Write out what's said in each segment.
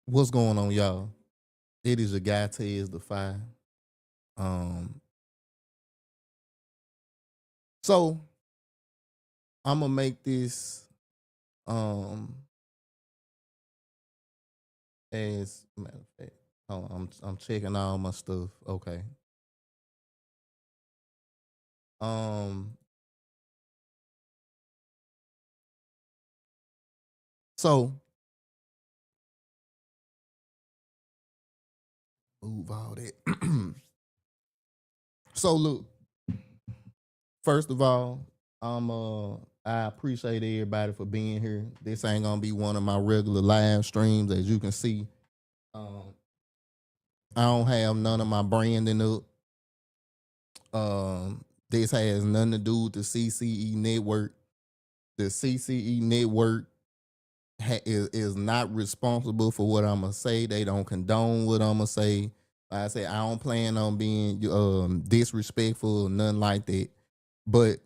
What's going on, y'all? It is your guy Tez the Fire. Um, so I'm gonna make this um as matter of fact. Oh, I'm checking all my stuff. Okay. Um, so move all that. So look, first of all, I appreciate everybody for being here. This ain't gonna be one of my regular live streams, as you can see. Um, I don't have none of my branding up. This has nothing to do with the CCE network. The CCE network is not responsible for what I'm gonna say. They don't condone what I'm gonna say. Like I say, I don't plan on being disrespectful or nothing like that. But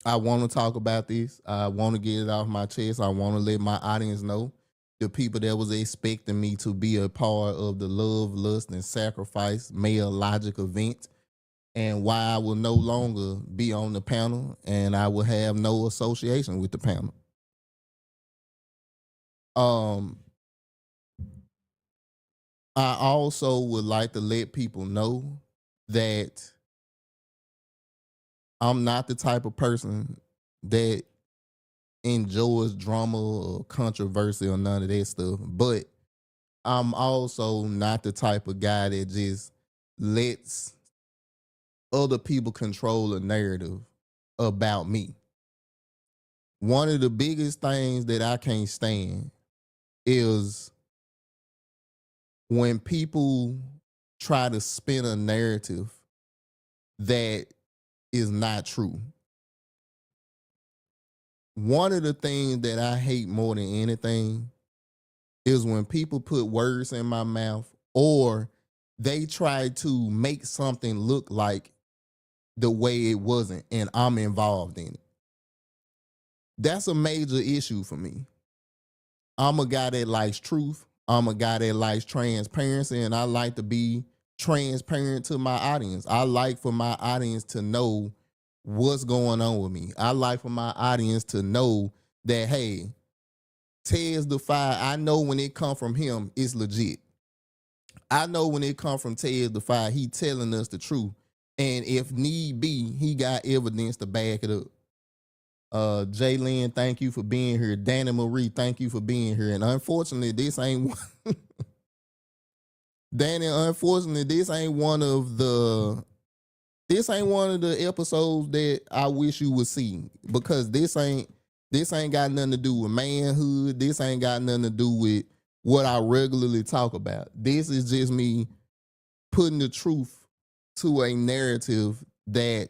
I want to talk about this. I want to get it off my chest. I want to let my audience know, the people that was expecting me to be a part of the love, lust, and sacrifice male logic event, and why I will no longer be on the panel and I will have no association with the panel. Um, I also would like to let people know that I'm not the type of person that enjoys drama or controversy or none of that stuff. But I'm also not the type of guy that just lets other people control a narrative about me. One of the biggest things that I can't stand is when people try to spin a narrative that is not true. One of the things that I hate more than anything is when people put words in my mouth, or they try to make something look like the way it wasn't and I'm involved in it. That's a major issue for me. I'm a guy that likes truth. I'm a guy that likes transparency, and I like to be transparent to my audience. I like for my audience to know what's going on with me. I like for my audience to know that, hey, Tez the Fire, I know when it come from him, it's legit. I know when it come from Tez the Fire, he telling us the truth. And if need be, he got evidence to back it up. Jalen, thank you for being here. Danny Marie, thank you for being here. And unfortunately, Danny, unfortunately, this ain't one of the episodes that I wish you would see, because this ain't got nothing to do with manhood. This ain't got nothing to do with what I regularly talk about. This is just me putting the truth to a narrative that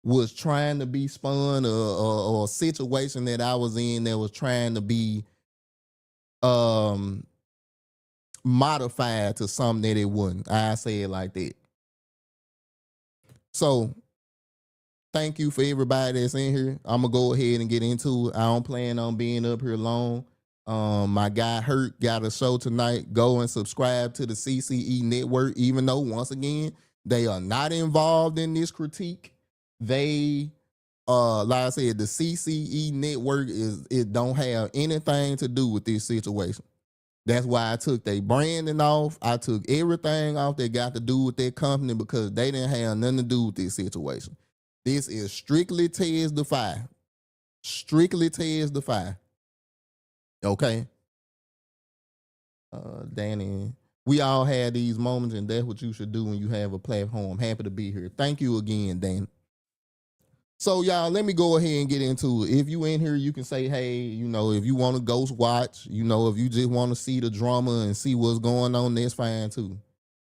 was trying to be spun, or a situation that I was in that was trying to be um modified to something that it wasn't. I say it like that. So thank you for everybody that's in here. I'm gonna go ahead and get into it. I don't plan on being up here long. My guy Hurt got a show tonight. Go and subscribe to the CCE network, even though once again they are not involved in this critique. They like I said, the CCE network it don't have anything to do with this situation. That's why I took their branding off. I took everything off that got to do with their company, because they didn't have nothing to do with this situation. This is strictly Tez the Fire. Strictly Tez the Fire. Okay. Danny, we all had these moments, and that's what you should do when you have a platform. Happy to be here. Thank you again, Danny. So y'all, let me go ahead and get into it. If you in here, you can say, hey, if you want to ghost watch, if you just want to see the drama and see what's going on, that's fine too.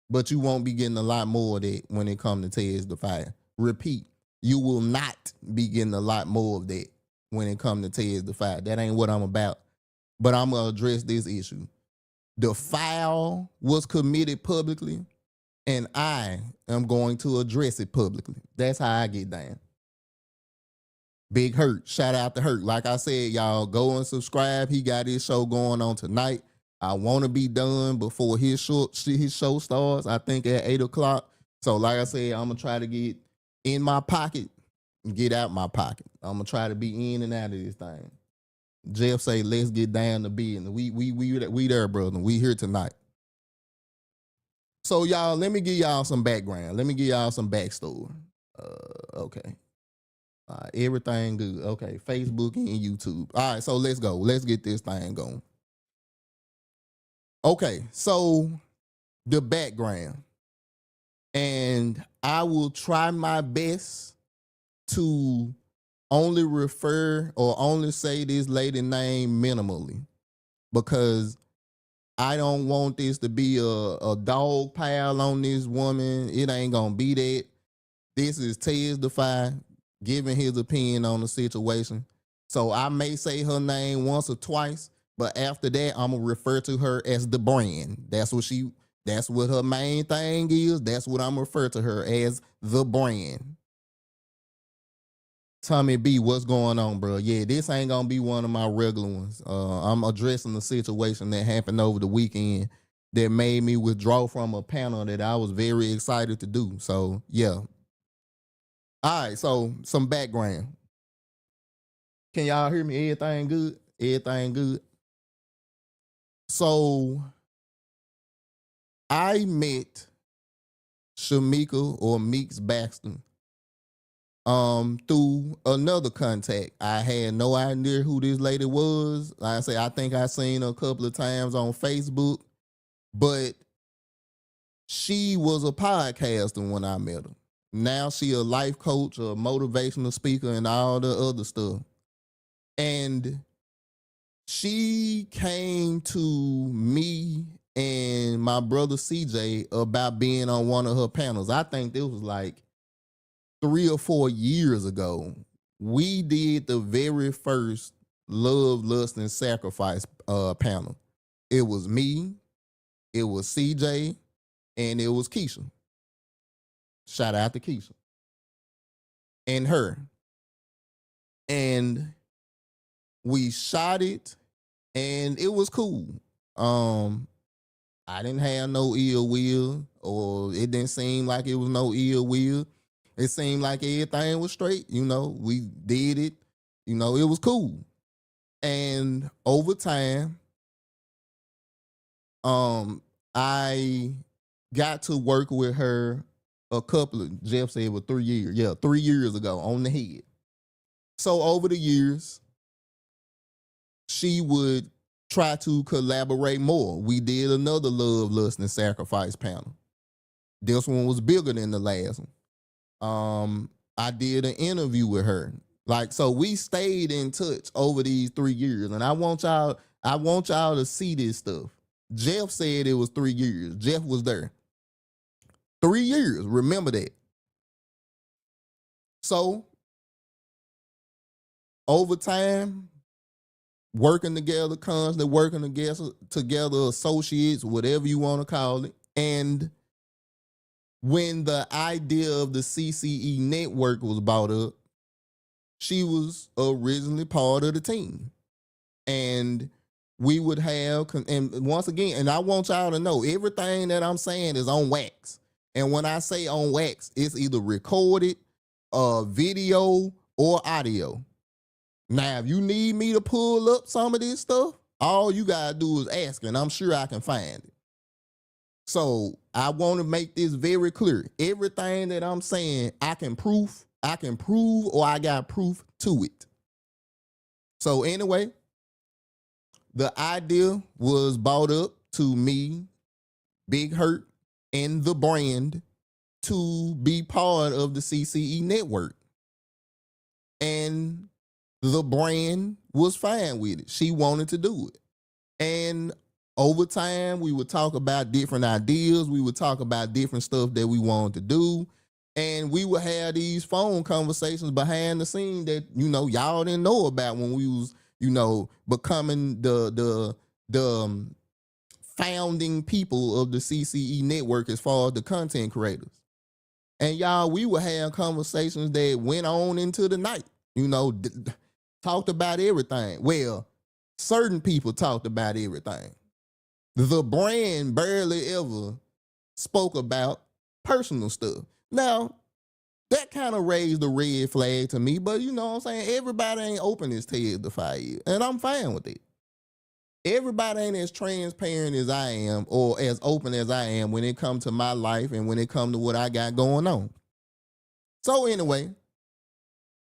But you won't be getting a lot more of that when it comes to Tez the Fire. Repeat, you will not be getting a lot more of that when it comes to Tez the Fire. That ain't what I'm about. But I'm gonna address this issue. The foul was committed publicly, and I am going to address it publicly. That's how I get down. Big Hurt. Shout out to Hurt. Like I said, y'all, go and subscribe. He got his show going on tonight. I want to be done before his show starts. I think at 8 o'clock. So like I said, I'm gonna try to get in my pocket and get out my pocket. I'm gonna try to be in and out of this thing. Jeff say, let's get down to business. We there, brother. We here tonight. So y'all, let me give y'all some background. Let me give y'all some backstory. Okay. Everything good. Okay, Facebook and YouTube. All right, so let's go. Let's get this thing going. Okay, so the background. And I will try my best to only refer or only say this lady name minimally because I don't want this to be a dog pile on this woman. It ain't gonna be that. This is Tez Defy giving his opinion on the situation. So I may say her name once or twice, but after that, I'm gonna refer to her as the brand. That's what her main thing is. That's what I'm referring to her as, the brand. Tommy B, what's going on, bro? Yeah, this ain't gonna be one of my regular ones. I'm addressing the situation that happened over the weekend that made me withdraw from a panel that I was very excited to do. So yeah. All right, so some background. Can y'all hear me? Everything good? Everything good? So I met Shamika or Meeks Baxter through another contact. I had no idea who this lady was. Like I say, I think I seen her a couple of times on Facebook, but she was a podcaster when I met her. Now she a life coach, a motivational speaker, and all the other stuff. And she came to me and my brother CJ about being on one of her panels. I think this was like 3 or 4 years ago. We did the very first Love, Lust, and Sacrifice panel. It was me, it was CJ, and it was Keisha. Shout out to Keisha. And her. And we shot it, and it was cool. I didn't have no ill will, or it didn't seem like it was no ill will. It seemed like everything was straight. We did it. It was cool. And over time, I got to work with her a couple of, Jeff said it was 3 years. Yeah, 3 years ago on the head. So over the years, she would try to collaborate more. We did another Love, Lust, and Sacrifice panel. This one was bigger than the last one. I did an interview with her. So we stayed in touch over these 3 years. And I want y'all to see this stuff. Jeff said it was 3 years. Jeff was there. 3 years. Remember that. So over time, working together, constantly working together, associates, whatever you want to call it. And when the idea of the CCE network was brought up, she was originally part of the team. And we would have, and once again, and I want y'all to know, everything that I'm saying is on wax. And when I say on wax, it's either recorded, video, or audio. Now, if you need me to pull up some of this stuff, all you gotta do is ask, and I'm sure I can find it. So I want to make this very clear. Everything that I'm saying, I can prove, or I got proof to it. So anyway, the idea was brought up to me, Big Hurt, and the brand to be part of the CCE network. And the brand was fine with it. She wanted to do it. And over time, we would talk about different ideas. We would talk about different stuff that we wanted to do. And we would have these phone conversations behind the scene that, y'all didn't know about when we was, becoming the founding people of the CCE network as far as the content creators. And y'all, we would have conversations that went on into the night, talked about everything. Well, certain people talked about everything. The brand barely ever spoke about personal stuff. Now, that kind of raised a red flag to me, but you know what I'm saying? Everybody ain't open as tail to fire, and I'm fine with it. Everybody ain't as transparent as I am or as open as I am when it comes to my life and when it comes to what I got going on. So anyway,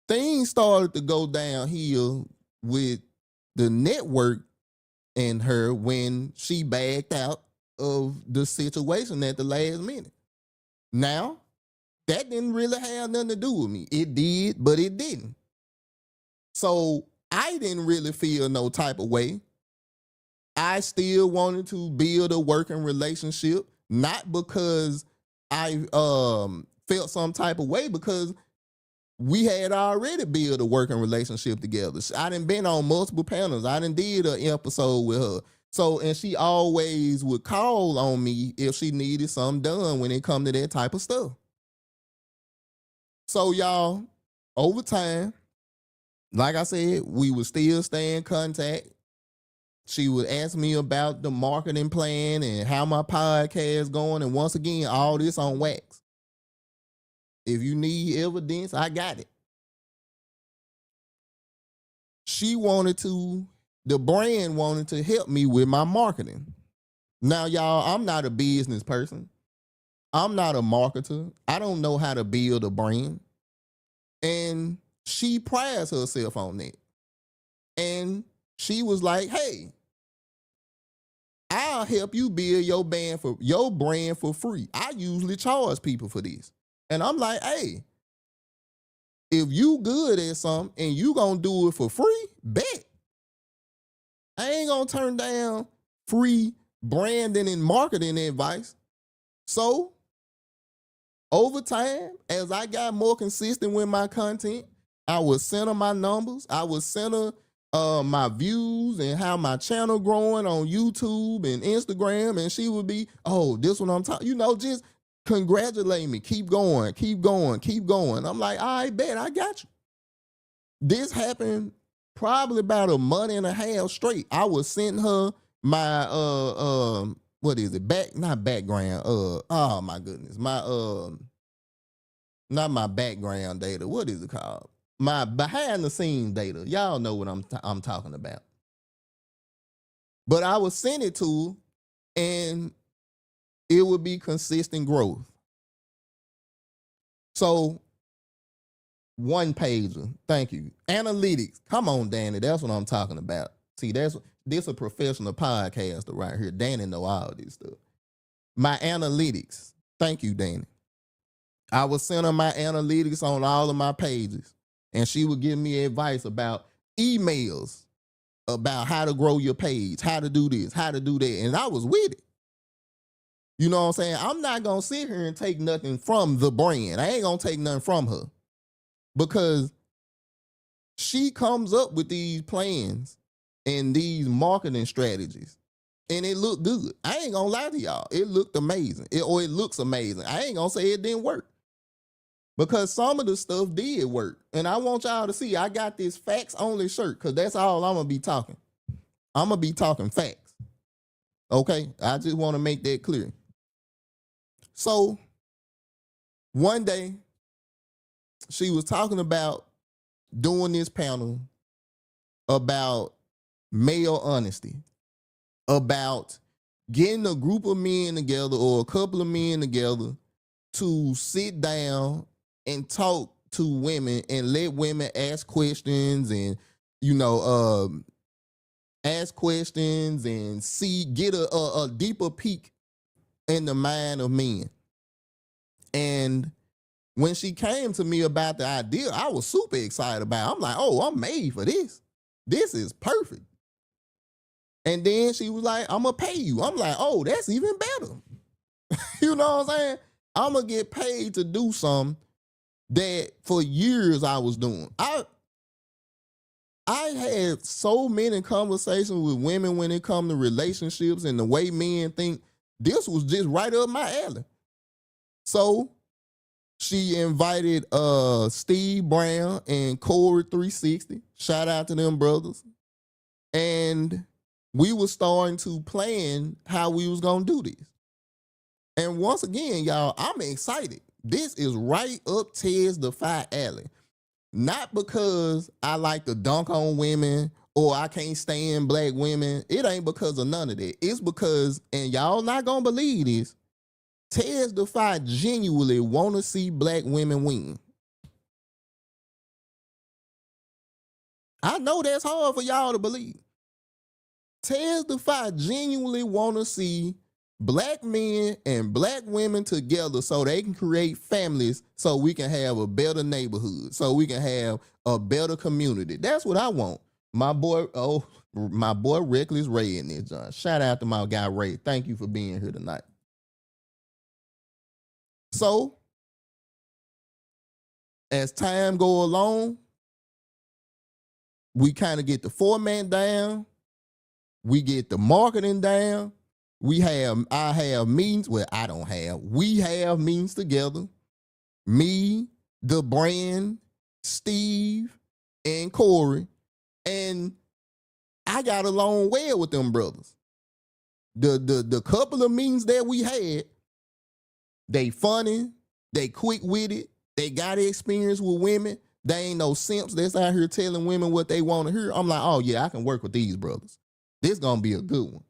things started to go downhill with the network and her when she backed out of the situation at the last minute. Now, that didn't really have nothing to do with me. It did, but it didn't. So I didn't really feel no type of way. I still wanted to build a working relationship, not because I felt some type of way, because we had already built a working relationship together. I done been on multiple panels. I done did an episode with her. So, and she always would call on me if she needed something done when it come to that type of stuff. So y'all, over time, like I said, we would still stay in contact. She would ask me about the marketing plan and how my podcast going. And once again, all this on wax. If you need evidence, I got it. The brand wanted to help me with my marketing. Now, y'all, I'm not a business person. I'm not a marketer. I don't know how to build a brand. And she prides herself on that. And she was like, hey, I'll help you build your brand for free. I usually charge people for this. And I'm like, hey, if you good at something and you gonna do it for free, bet. I ain't gonna turn down free branding and marketing advice. So over time, as I got more consistent with my content, I would send her my numbers. I would send her my views and how my channel growing on YouTube and Instagram. And she would be, oh, this one I'm talking, just congratulate me. Keep going, keep going, keep going. I'm like, I bet I got you. This happened probably about a month and a half straight. I was sending her my what is it? Not background. Oh my goodness. My not my background data. What is it called? My behind the scenes data. Y'all know what I'm talking about. But I would send it to her and it would be consistent growth. So one pager. Thank you. Analytics. Come on, Danny. That's what I'm talking about. See, this a professional podcaster right here. Danny know all this stuff. My analytics. Thank you, Danny. I would send her my analytics on all of my pages. And she would give me advice about emails, about how to grow your page, how to do this, how to do that. And I was with it. You know what I'm saying? I'm not going to sit here and take nothing from the brand. I ain't going to take nothing from her. Because she comes up with these plans and these marketing strategies. And it looked good. I ain't going to lie to y'all. It looked amazing. It looks amazing. I ain't going to say it didn't work. Because some of the stuff did work. And I want y'all to see I got this facts only shirt because that's all I'm going to be talking. I'm going to be talking facts. Okay? I just want to make that clear. So one day she was talking about doing this panel about male honesty, about getting a group of men together or a couple of men together to sit down and talk to women and let women ask questions and, ask questions and get a deeper peek in the mind of men. And when she came to me about the idea, I was super excited about it. I'm like, oh, I'm made for this. This is perfect. And then she was like, I'm going to pay you. I'm like, oh, that's even better. You know what I'm saying? I'm going to get paid to do something that for years I was doing. I had so many conversations with women when it comes to relationships and the way men think. This was just right up my alley. So she invited Steve Brown and Corey 360. Shout out to them brothers. And we were starting to plan how we was gonna do this. And once again, y'all, I'm excited. This is right up Ted's Defy alley. Not because I like to dunk on women or I can't stand black women. It ain't because of none of that. It's because, and y'all not gonna believe this, Ted's Defy genuinely want to see black women win. I know that's hard for y'all to believe. Ted's Defy genuinely want to see black men and black women together so they can create families so we can have a better neighborhood, so we can have a better community. That's what I want. My boy Reckless Ray in this, John. Shout out to my guy Ray. Thank you for being here tonight. So, as time go along, we kind of get the format down. We get the marketing down. I have meetings. Well, I don't have. We have meetings together. Me, the brand, Steve, and Corey. And I got along well with them brothers. The couple of meetings that we had, they funny, they quick-witted, they got experience with women. They ain't no simps that's out here telling women what they want to hear. I'm like, oh yeah, I can work with these brothers. This gonna be a good one.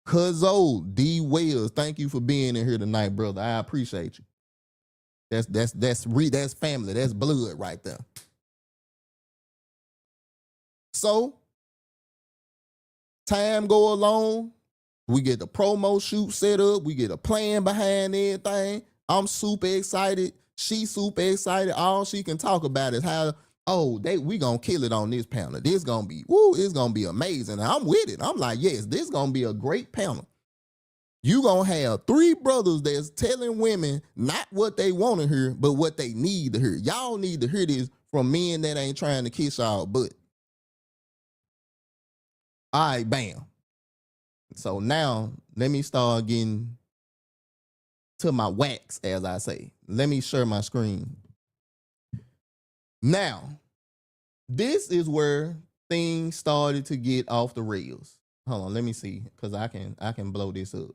Cuzzo D Wells, thank you for being in here tonight, brother. I appreciate you. That's family. That's blood right there. So, time go along. We get the promo shoot set up. We get a plan behind everything. I'm super excited. She's super excited. All she can talk about is how, we gonna kill it on this panel. This gonna be, it's gonna be amazing. And I'm with it. I'm like, yes, this gonna be a great panel. You gonna have 3 brothers that's telling women not what they want to hear, but what they need to hear. Y'all need to hear this from men that ain't trying to kiss y'all butt. All right, bam. So now let me start getting to my wax, as I say. Let me share my screen. Now, this is where things started to get off the rails. Hold on, let me see, because I can blow this up.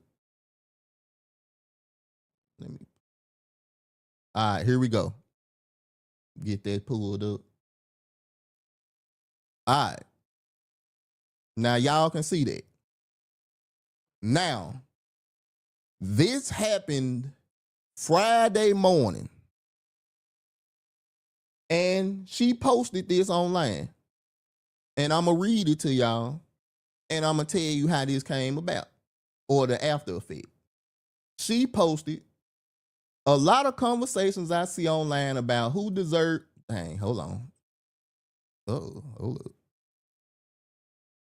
All right, here we go. Get that pulled up. All right. Now y'all can see that. Now, this happened Friday morning. And she posted this online. And I'm going to read it to y'all. And I'm going to tell you how this came about. Or the after effect. She posted a lot of conversations I see online about who deserved. Dang, hold on. Oh, hold up.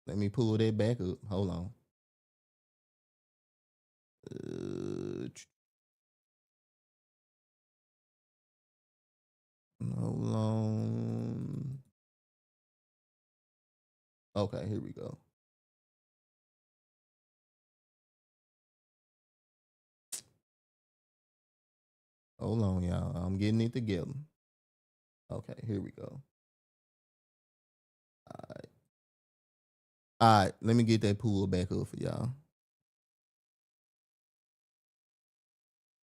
Let me pull that back up. Hold on. Hold on. Okay, here we go. Hold on, y'all. I'm getting it together. Okay, here we go. All right, let me get that pool back up for y'all.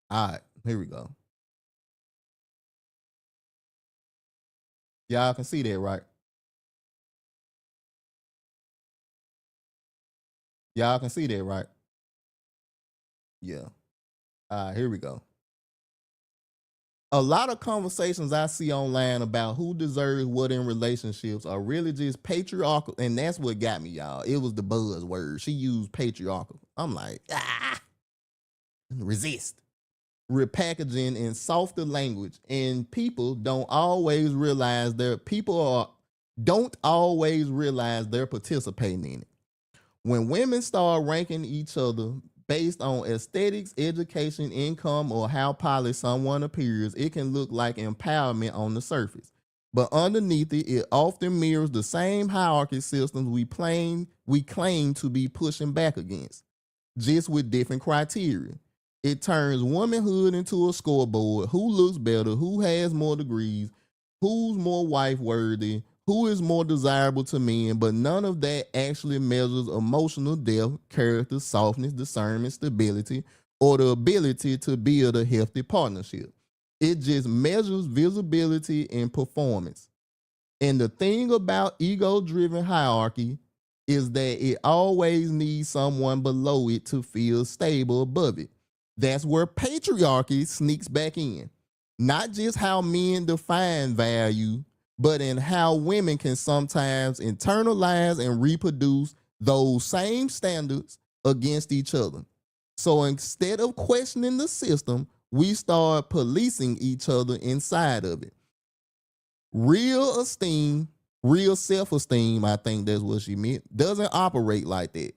All right, here we go. Y'all can see that, right? Y'all can see that, right? Yeah. All right, here we go. A lot of conversations I see online about who deserves what in relationships are really just patriarchal, and that's what got me, y'all. It was the buzzword. She used patriarchal. I'm like, resist. Repackaging in softer language, and people don't always realize they're participating in it. When women start ranking each other based on aesthetics, education, income, or how polished someone appears, it can look like empowerment on the surface. But underneath it, it often mirrors the same hierarchy systems we claim to be pushing back against, just with different criteria. It turns womanhood into a scoreboard. Who looks better? Who has more degrees? Who's more wife worthy? who is more desirable to men, but none of that actually measures emotional depth, character, softness, discernment, stability, or the ability to build a healthy partnership. It just measures visibility and performance. And the thing about ego driven hierarchy is that it always needs someone below it to feel stable above it. That's where patriarchy sneaks back in. Not just how men define value, but in how women can sometimes internalize and reproduce those same standards against each other. So instead of questioning the system, we start policing each other inside of it. Real esteem, real self esteem, I think that's what she meant, doesn't operate like that.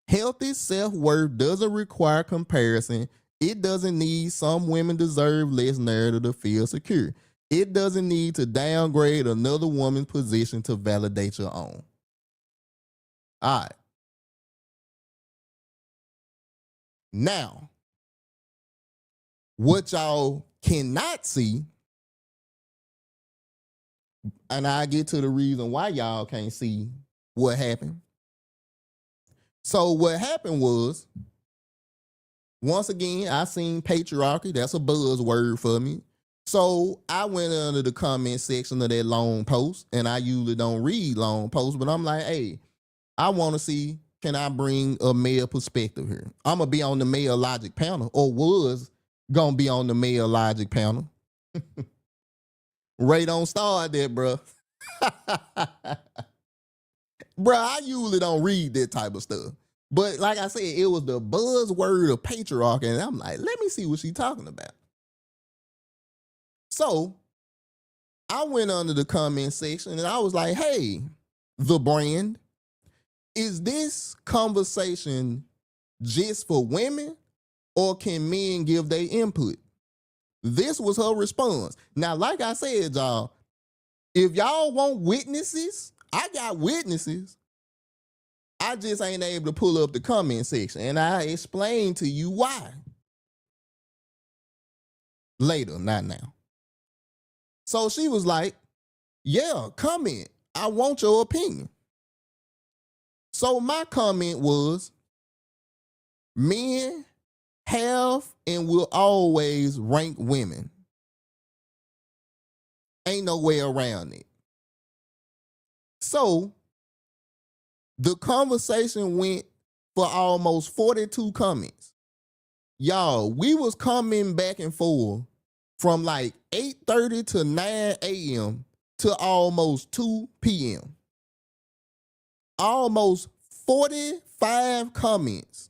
Healthy self worth doesn't require comparison. It doesn't need some women deserve less narrative to feel secure. It doesn't need to downgrade another woman's position to validate your own. All right. Now, what y'all cannot see, and I get to the reason why y'all can't see what happened. So what happened was, once again, I seen patriarchy. That's a buzzword for me. So I went under the comment section of that long post, and I usually don't read long posts, but I'm like, hey, I want to see, can I bring a male perspective here? I'm going to be on the male logic panel, or was going to be on the male logic panel. Ray don't start that, bro. Bro, I usually don't read that type of stuff. But like I said, it was the buzzword of patriarchy, and I'm like, let me see what she's talking about. So I went under the comment section and I was like, hey, the brand, is this conversation just for women, or can men give their input? This was her response. Now, like I said, y'all, if y'all want witnesses, I got witnesses. I just ain't able to pull up the comment section, and I explained to you why. Later, not now. So she was like, yeah, comment. I want your opinion. So my comment was, men have and will always rank women. Ain't no way around it. So the conversation went for almost 42 comments. Y'all, we was coming back and forth from like 8:30 to 9 a.m. to almost 2 p.m. Almost 45 comments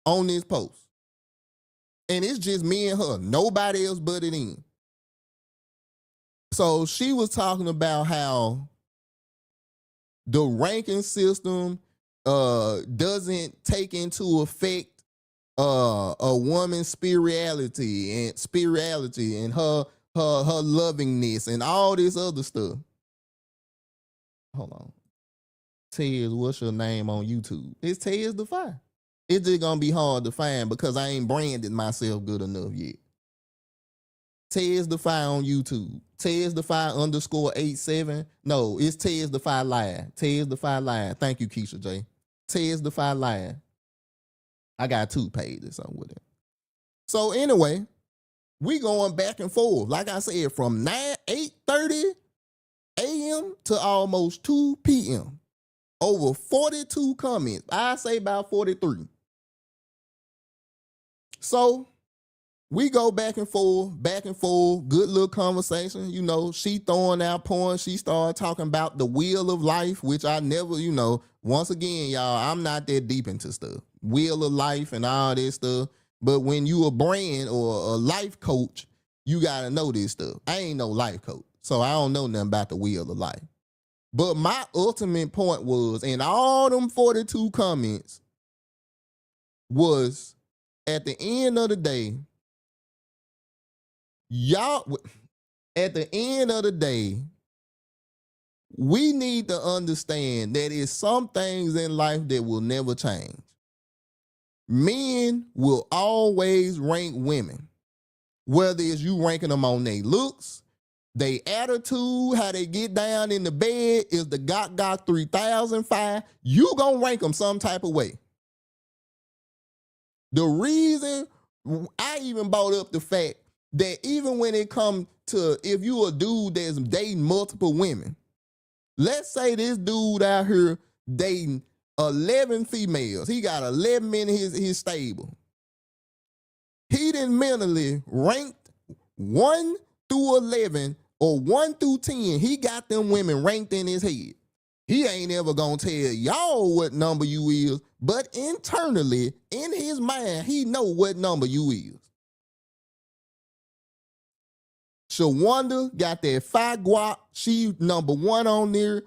on this post. And it's just me and her. Nobody else butted in. So she was talking about how the ranking system doesn't take into effect a woman's spirituality and her lovingness and all this other stuff. Hold on. Tez, what's your name on YouTube? It's Tez Defy. It's just gonna be hard to find because I ain't branded myself good enough yet. Tez Defy on YouTube. Tez Defy _87. No, it's Tez Defy Live. Tez Defy Live. Thank you, Keisha J. Tez Defy Live. I got 2 pages on with it. So anyway, we going back and forth. Like I said, from 8:30 a.m. to almost 2 p.m. Over 42 comments. I say about 43. So we go back and forth, good little conversation. You know, she throwing out points. She started talking about the wheel of life, which I never, once again, y'all, I'm not that deep into stuff. Wheel of life and all this stuff. But when you a brand or a life coach, you got to know this stuff. I ain't no life coach, so I don't know nothing about the wheel of life. But my ultimate point was, in all them 42 comments, was at the end of the day, we need to understand that it's some things in life that will never change. Men will always rank women, whether it's you ranking them on their looks, They attitude, how they get down in the bed is the got 3005. You gonna rank them some type of way. The reason I even brought up the fact that even when it comes to if you a dude that's dating multiple women, let's say this dude out here dating 11 females. He got 11 in his stable. He didn't mentally ranked 1 through 11 or 1 through 10. He got them women ranked in his head. He ain't ever gonna tell y'all what number you is, but internally, in his mind, he know what number you is. Shawanda got that fat guap. She number 1 on there.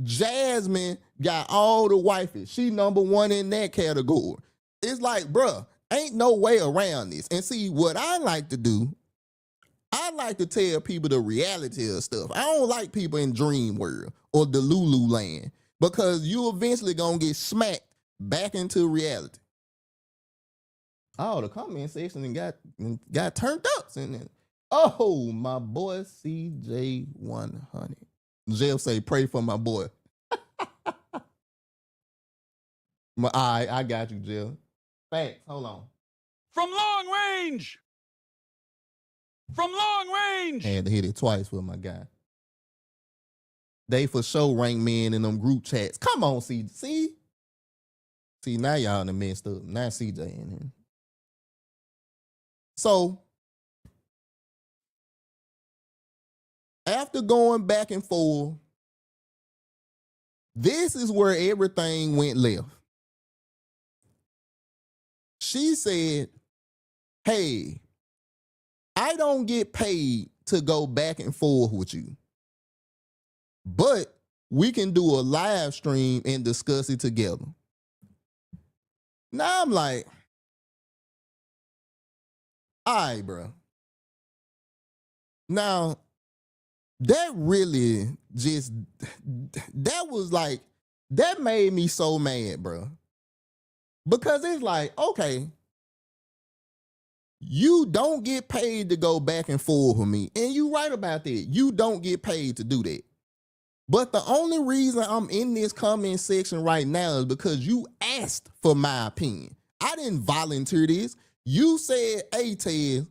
Jasmine got all the wifey. She number 1 in that category. It's like, bruh, ain't no way around this. And see, what I like to do, I like to tell people the reality of stuff. I don't like people in dream world or the Lulu land because you eventually gonna get smacked back into reality. Oh, the comment section got turned up. Oh, my boy CJ100. Jeff say, pray for my boy. I got you, Jeff. Thanks. Hold on. From long range. From long range. Had to hit it twice for my guy. They for sure rank men in them group chats. Come on, CJ. See, now y'all done messed up. Now CJ in here. So, after going back and forth, this is where everything went left. She said, hey, I don't get paid to go back and forth with you, but we can do a live stream and discuss it together. Now I'm like, all right, bro. Now, that really just, that was like, that made me so mad, bro. Because it's like, okay, you don't get paid to go back and forth with me. And you right about that. You don't get paid to do that. But the only reason I'm in this comment section right now is because you asked for my opinion. I didn't volunteer this. You said, hey, Ted,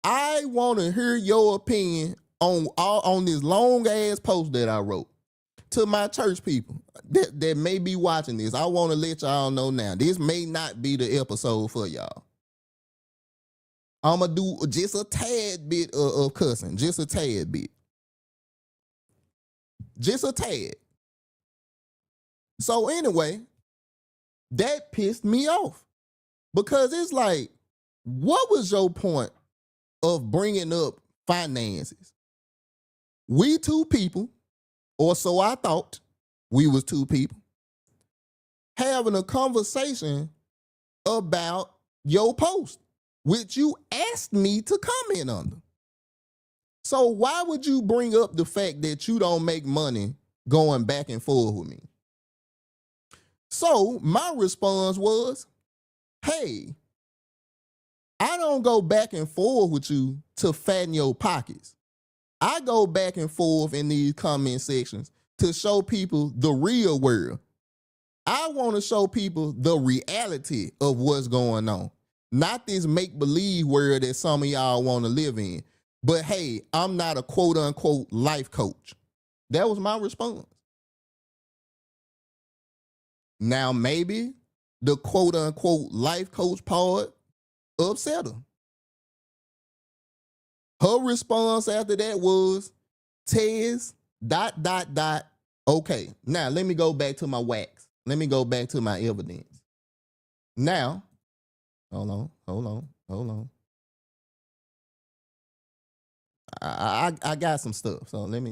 I want to hear your opinion on this long ass post that I wrote to my church people that may be watching this. I want to let y'all know now, this may not be the episode for y'all. I'm going to do just a tad bit of cussing, just a tad bit. Just a tad. So anyway, that pissed me off because it's like, what was your point of bringing up finances? We two people, or so I thought, we was two people, having a conversation about your post, which you asked me to comment on. So why would you bring up the fact that you don't make money going back and forth with me? So my response was, hey, I don't go back and forth with you to fatten your pockets. I go back and forth in these comment sections to show people the real world. I want to show people the reality of what's going on, not this make-believe world that some of y'all want to live in. But hey, I'm not a quote-unquote life coach. That was my response. Now, maybe the quote-unquote life coach part upset her. Her response after that was, Tez, ... Okay, now let me go back to my wax. Let me go back to my evidence. Now, hold on. I got some stuff. So let me.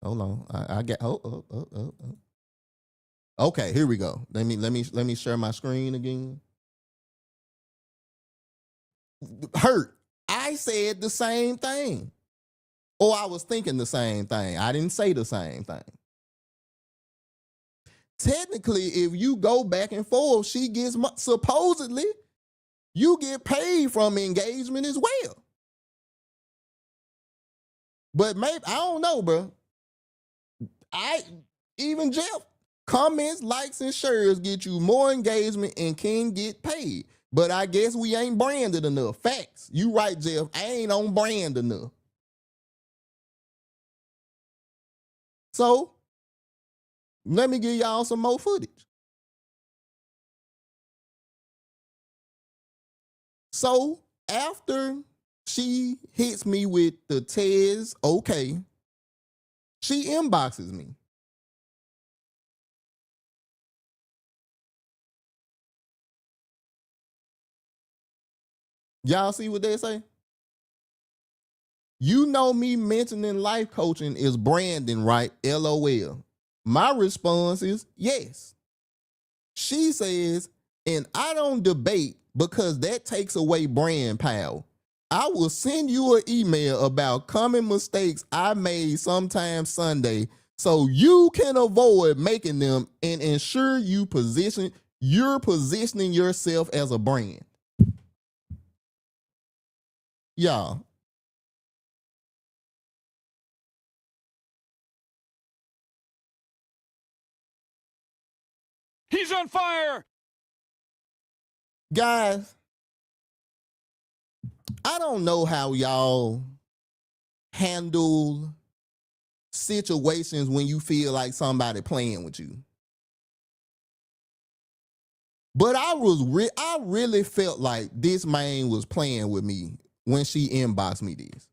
Hold on. I got. Oh. Okay, here we go. Let me share my screen again. Hurt. I said the same thing. Or I was thinking the same thing. I didn't say the same thing. Technically, if you go back and forth, she gets supposedly you get paid from engagement as well. But maybe, I don't know, bro. Even Jeff, comments, likes, and shares get you more engagement and can get paid. But I guess we ain't branded enough. Facts. You right, Jeff. I ain't on brand enough. So, let me give y'all some more footage. So, after she hits me with the Tez, okay, she inboxes me. Y'all see what they say? You know me mentioning life coaching is branding, right? LOL. My response is yes. She says, and I don't debate because that takes away brand power. I will send you an email about common mistakes I made sometime Sunday so you can avoid making them and ensure you're positioning yourself as a brand. Y'all. He's on fire! Guys, I don't know how y'all handle situations when you feel like somebody playing with you. But I really felt like this man was playing with me when she inboxed me this.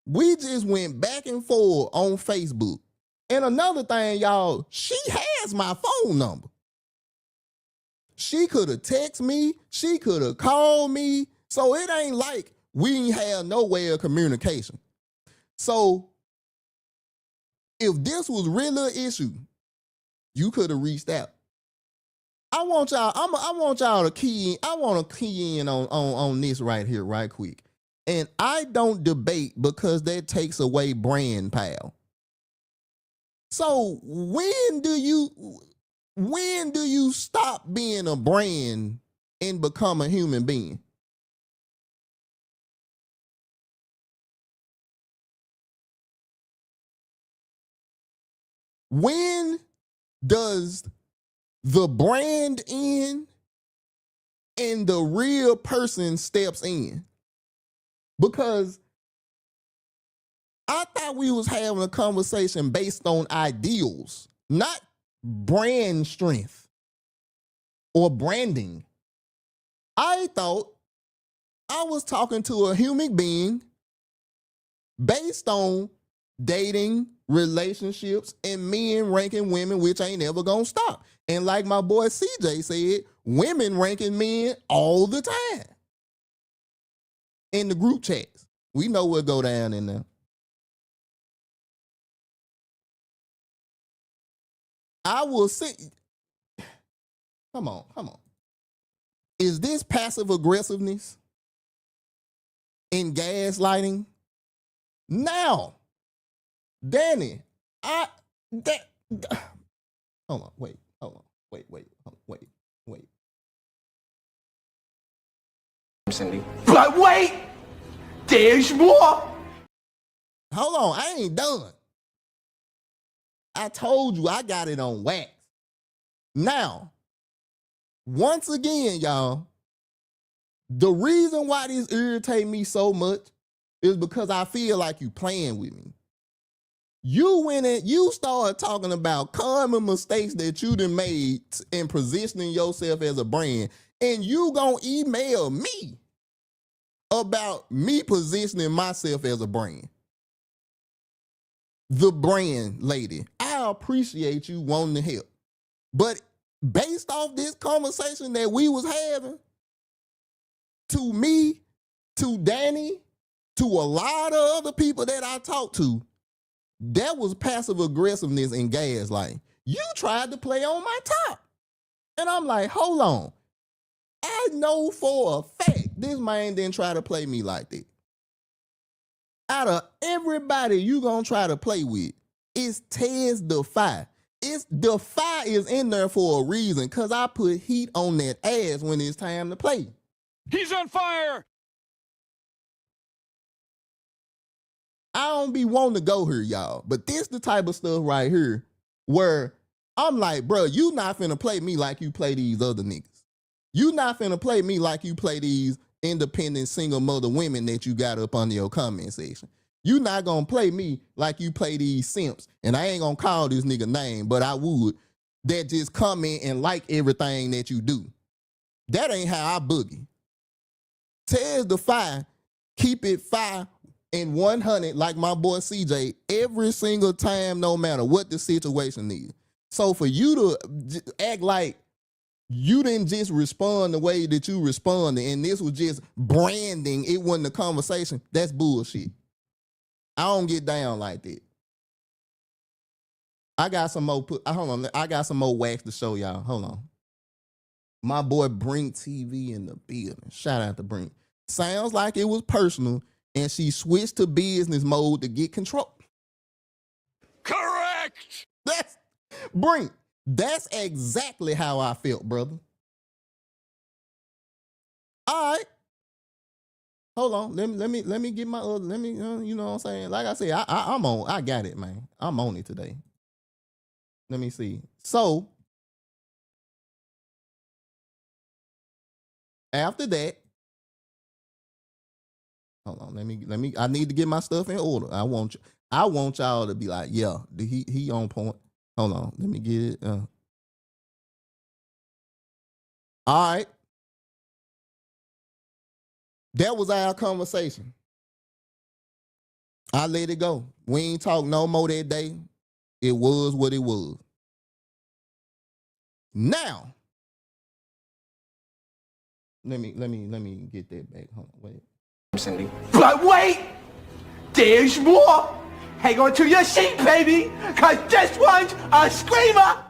We just went back and forth on Facebook. And another thing, y'all, she has my phone number. She could have texted me. She could have called me. So it ain't like we ain't have no way of communication. So if this was really an issue, you could have reached out. I want y'all to key in. I want to key in on this right here, right quick. And I don't debate because that takes away brand power. So when do you stop being a brand and become a human being? When does the brand end and the real person steps in? Because I thought we was having a conversation based on ideals, not brand strength or branding. I thought I was talking to a human being based on dating, relationships, and men ranking women, which ain't ever gonna stop. And like my boy CJ said, women ranking men all the time. In the group chats. We know what go down in there. I will see. Come on. Is this passive aggressiveness in gaslighting? Now, Danny, hold on, wait. Cindy. But wait! There's more! Hold on, I ain't done. I told you I got it on wax. Now, once again, y'all, the reason why this irritates me so much is because I feel like you playing with me. You went and you started talking about common mistakes that you done made in positioning yourself as a brand, and you gonna email me about me positioning myself as a brand. The brand lady, I appreciate you wanting to help. But based off this conversation that we was having, to me, to Danny, to a lot of other people that I talked to, that was passive aggressiveness and gaslighting. You tried to play on my top. And I'm like, hold on. I know for a fact this man didn't try to play me like that. Out of everybody you gonna try to play with, it's Tez Defy. Defy is in there for a reason, because I put heat on that ass when it's time to play. He's on fire! I don't be wanting to go here, y'all. But this the type of stuff right here where I'm like, bro, you not finna play me like you play these other niggas. You not finna play me like you play these independent single mother women that you got up under your comment section. You not gonna play me like you play these simps. And I ain't gonna call this nigga name, but I would. That just comment and like everything that you do. That ain't how I boogie. Tez the fire, keep it fire and 100 like my boy CJ every single time, no matter what the situation is. So for you to act like you didn't just respond the way that you responded and this was just branding, it wasn't a conversation, that's bullshit. I don't get down like that. I got some more, hold on, I got some more wax to show y'all. Hold on. My boy Brink TV in the building. Shout out to Brink. Sounds like it was personal and she switched to business mode to get control. Correct! That's Brink. That's exactly how I felt, brother. All right. Hold on. Let me get my other, you know what I'm saying? Like I said, I got it, man. I'm on it today. Let me see. So after that, hold on. Let me. I need to get my stuff in order. I want y'all to be like, yeah, he on point. Hold on. Let me get it. All right. That was our conversation. I let it go. We ain't talk no more that day. It was what it was. Now, let me get that back. Hold on, wait. Cindy. But wait! There's more! Hang on to your seat, baby! Cause this one's a screamer!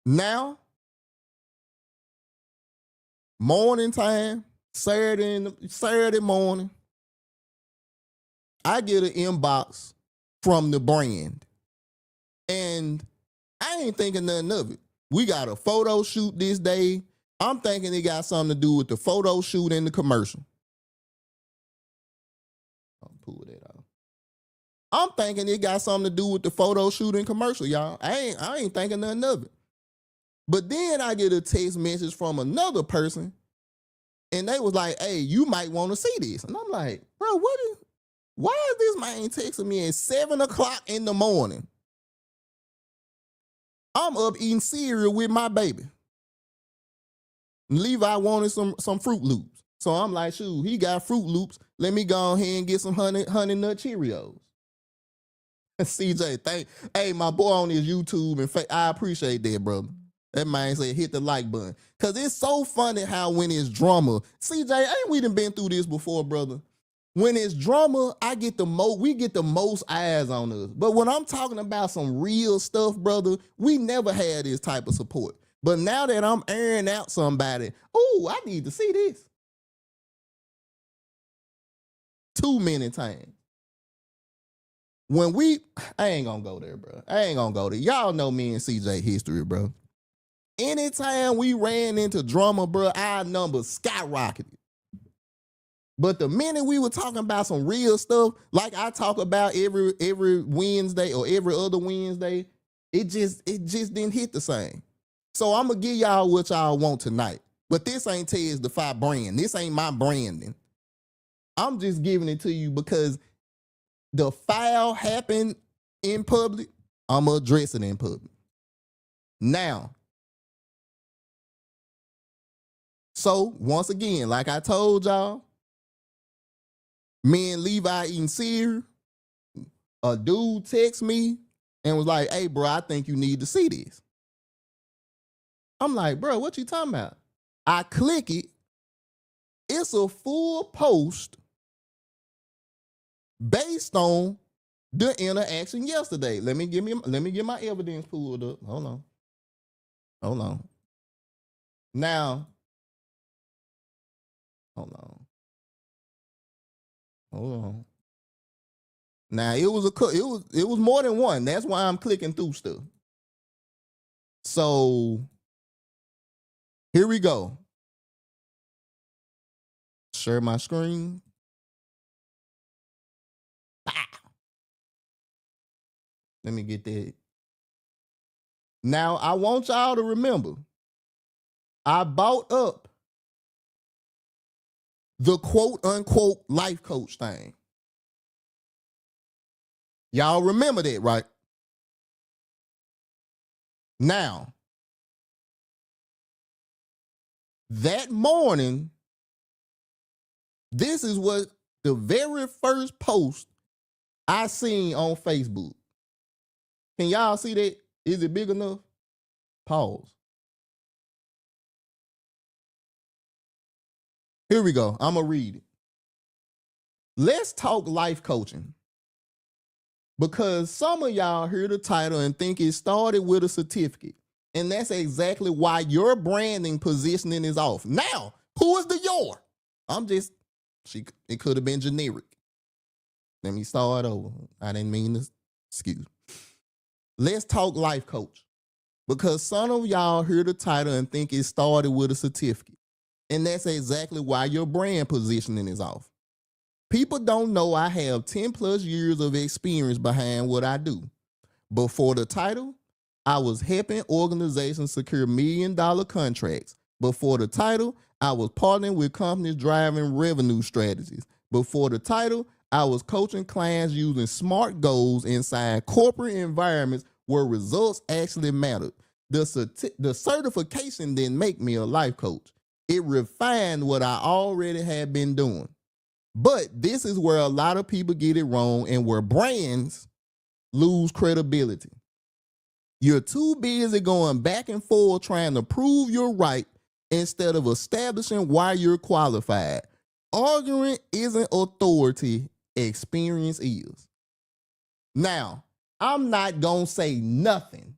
Now, morning time, Saturday morning, I get an inbox from the brand. And I ain't thinking nothing of it. We got a photo shoot this day. I'm thinking it got something to do with the photo shoot and the commercial. I'll pull that out. I'm thinking it got something to do with the photo shoot and commercial, y'all. I ain't thinking nothing of it. But then I get a text message from another person, and they was like, hey, you might want to see this. And I'm like, bro, why is this man texting me at 7 o'clock in the morning? I'm up eating cereal with my baby. Levi wanted some Fruit Loops. So I'm like, shoot, he got Fruit Loops. Let me go ahead and get some honey nut Cheerios. CJ, hey, my boy on his YouTube, and I appreciate that, brother. That man said hit the like button. Cause it's so funny how when it's drama, CJ, ain't we done been through this before, brother? When it's drama, we get the most eyes on us. But when I'm talking about some real stuff, brother, we never had this type of support. But now that I'm airing out somebody, oh, I need to see this. Too many times. I ain't gonna go there, bro. I ain't gonna go there. Y'all know me and CJ history, bro. Anytime we ran into drama, bro, our numbers skyrocketed. But the minute we were talking about some real stuff, like I talk about every Wednesday or every other Wednesday, it just didn't hit the same. So I'm gonna give y'all what y'all want tonight. But this ain't Tez the Fire brand. This ain't my branding. I'm just giving it to you because the foul happened in public. I'm gonna address it in public. Now, so once again, like I told y'all, me and Levi eating cereal, a dude text me and was like, hey, bro, I think you need to see this. I'm like, bro, what you talking about? I click it. It's a full post based on the interaction yesterday. Let me get my evidence pulled up. Hold on. Now, hold on. Now it was more than one. That's why I'm clicking through stuff. So here we go. share my screen. Bow. Let me get that. Now, I want y'all to remember, I bought up the quote-unquote life coach thing. Y'all remember that, right? Now, that morning, this is what the very first post I seen on Facebook. Can y'all see that? Is it big enough? Pause. Here we go. I'm going to read it. Let's talk life coaching. Because some of y'all hear the title and think it started with a certificate. And that's exactly why your branding positioning is off. Now, who is the your? It could have been generic. Let me start over. I didn't mean to, excuse me. Let's talk life coach. Because some of y'all hear the title and think it started with a certificate. And that's exactly why your brand positioning is off. People don't know I have 10 plus years of experience behind what I do. Before the title, I was helping organizations secure $1 million contracts. Before the title, I was partnering with companies driving revenue strategies. Before the title, I was coaching clients using SMART goals inside corporate environments where results actually mattered. The certification didn't make me a life coach. It refined what I already had been doing. But this is where a lot of people get it wrong and where brands lose credibility. You're too busy going back and forth trying to prove you're right instead of establishing why you're qualified. Arguing isn't authority, experience is. Now, I'm not going to say nothing.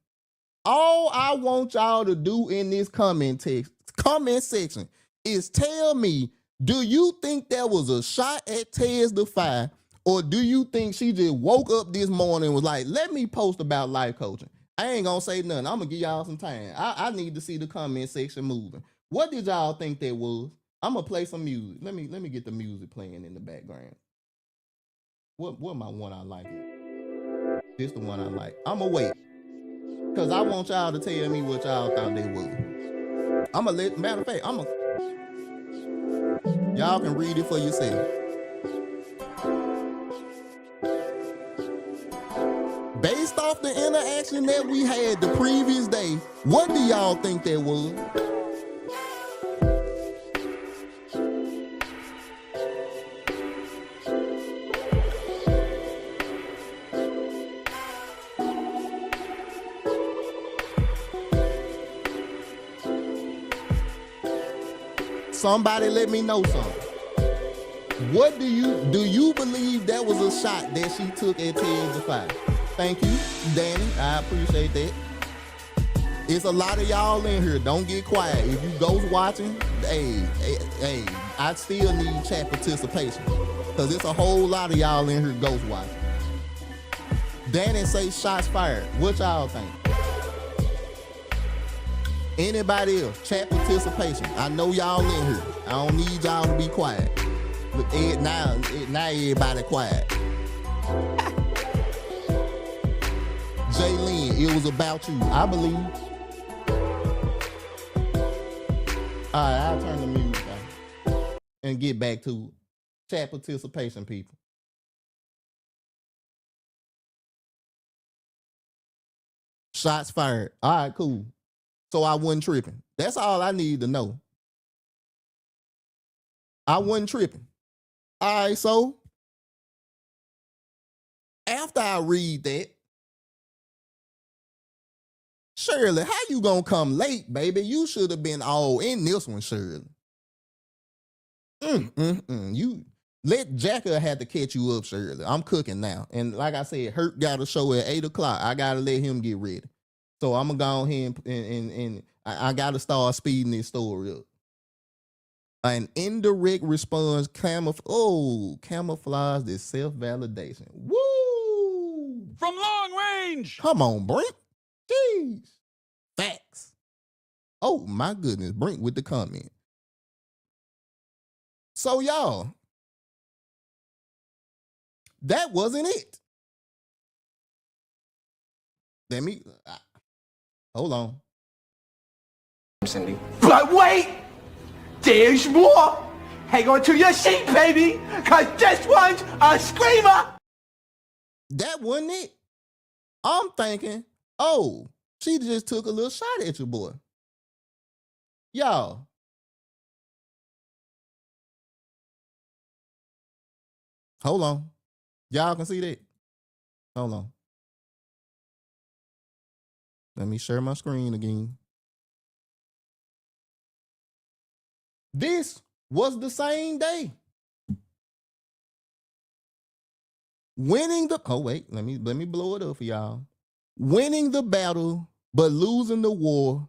All I want y'all to do in this comment section is tell me, do you think there was a shot at Tez Defy, or do you think she just woke up this morning and was like, let me post about life coaching? I ain't gonna say nothing. I'm gonna give y'all some time. I need to see the comment section moving. What did y'all think that was? I'm gonna play some music. Let me get the music playing in the background. What my one I like? This the one I like. I'm gonna wait, cause I want y'all to tell me what y'all thought they was. Matter of fact, y'all can read it for yourself. Based off the interaction that we had the previous day, what do y'all think that was? Somebody let me know something. What do you believe that was a shot that she took at Tez Defy? Thank you, Danny. I appreciate that. It's a lot of y'all in here. Don't get quiet. If you ghost watching, hey, I still need chat participation, because it's a whole lot of y'all in here ghost watching. Danny say shots fired. What y'all think? Anybody else? Chat participation. I know y'all in here. I don't need y'all to be quiet. Look, now everybody quiet. Jaylene, it was about you. I believe. All right, I'll turn the music down and get back to chat participation, people. Shots fired. All right, cool. So I wasn't tripping. That's all I need to know. I wasn't tripping. All right, so after I read that, Shirley, how you gonna come late, baby? You should have been all in this one, Shirley. You let Jacka have to catch you up, Shirley. I'm cooking now. And like I said, Hurt got a show at 8 o'clock. I gotta let him get ready. So I'm gonna go ahead and I gotta start speeding this story up. An indirect response camouflage this self-validation. Woo! From long range! Come on, Brink. Jeez. Facts. Oh my goodness, Brink with the comment. So y'all, that wasn't it. Let me hold on. Cindy. But wait! There's more! Hang on to your seat, baby! Cause this one's a screamer! That wasn't it. I'm thinking, oh, she just took a little shot at your boy. Y'all. Hold on. Y'all can see that? Hold on. Let me share my screen again. This was the same day. Winning the let me blow it up for y'all. Winning the battle but losing the war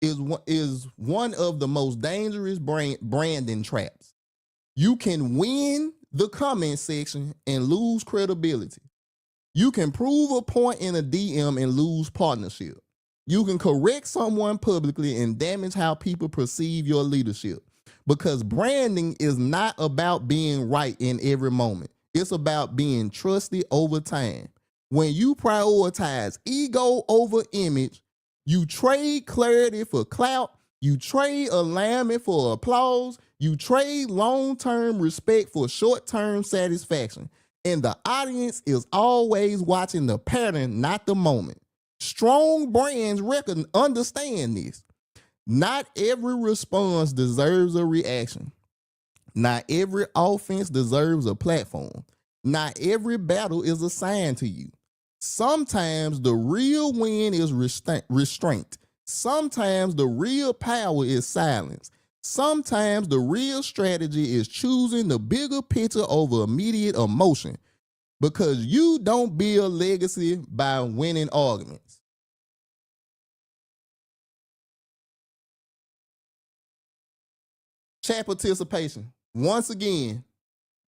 is one of the most dangerous branding traps. You can win the comment section and lose credibility. You can prove a point in a DM and lose partnership. You can correct someone publicly and damage how people perceive your leadership. Because branding is not about being right in every moment. It's about being trusted over time. When you prioritize ego over image, you trade clarity for clout, you trade alignment for applause, you trade long-term respect for short-term satisfaction. And the audience is always watching the pattern, not the moment. Strong brands understand this. Not every response deserves a reaction. Not every offense deserves a platform. Not every battle is assigned to you. Sometimes the real win is restraint. Sometimes the real power is silence. Sometimes the real strategy is choosing the bigger picture over immediate emotion. Because you don't build legacy by winning arguments. Chat participation. Once again,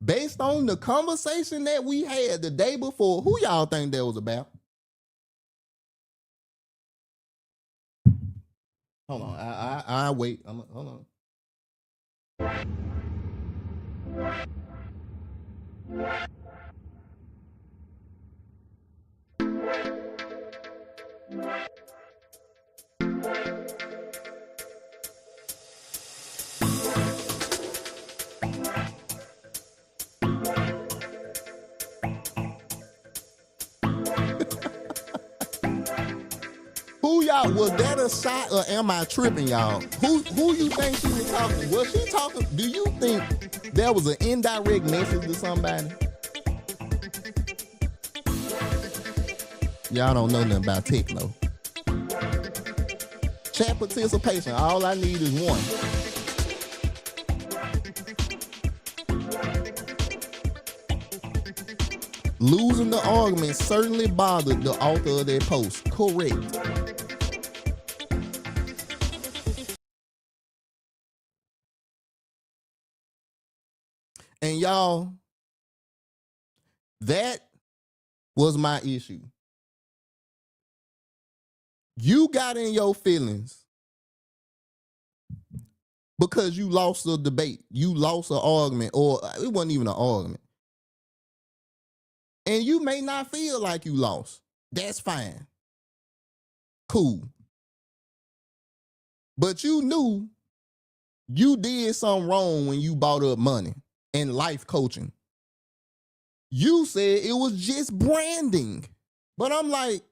based on the conversation that we had the day before, who y'all think that was about? Hold on, I wait. Hold on. Who y'all, was that a shot or am I tripping, y'all? Who you think she was talking? Was she talking? Do you think there was an indirect message to somebody? Y'all don't know nothing about techno. Chat participation, all I need is one. Losing the argument certainly bothered the author of that post. Correct. And y'all, that was my issue. You got in your feelings because you lost a debate. You lost an argument, or it wasn't even an argument. And you may not feel like you lost. That's fine. Cool. But you knew you did something wrong when you brought up money and life coaching. You said it was just branding. But I'm like,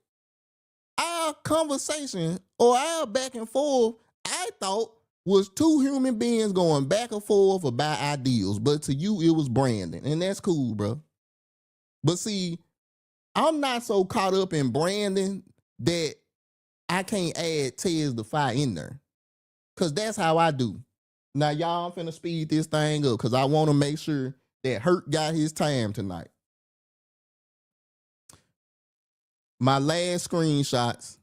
our conversation or our back and forth, I thought was two human beings going back and forth about ideals. But to you, it was branding. And that's cool, bro. But see, I'm not so caught up in branding that I can't add Tez the Fire in there. Because that's how I do. Now, y'all, I'm finna speed this thing up because I want to make sure that Hurt got his time tonight. My last screenshots,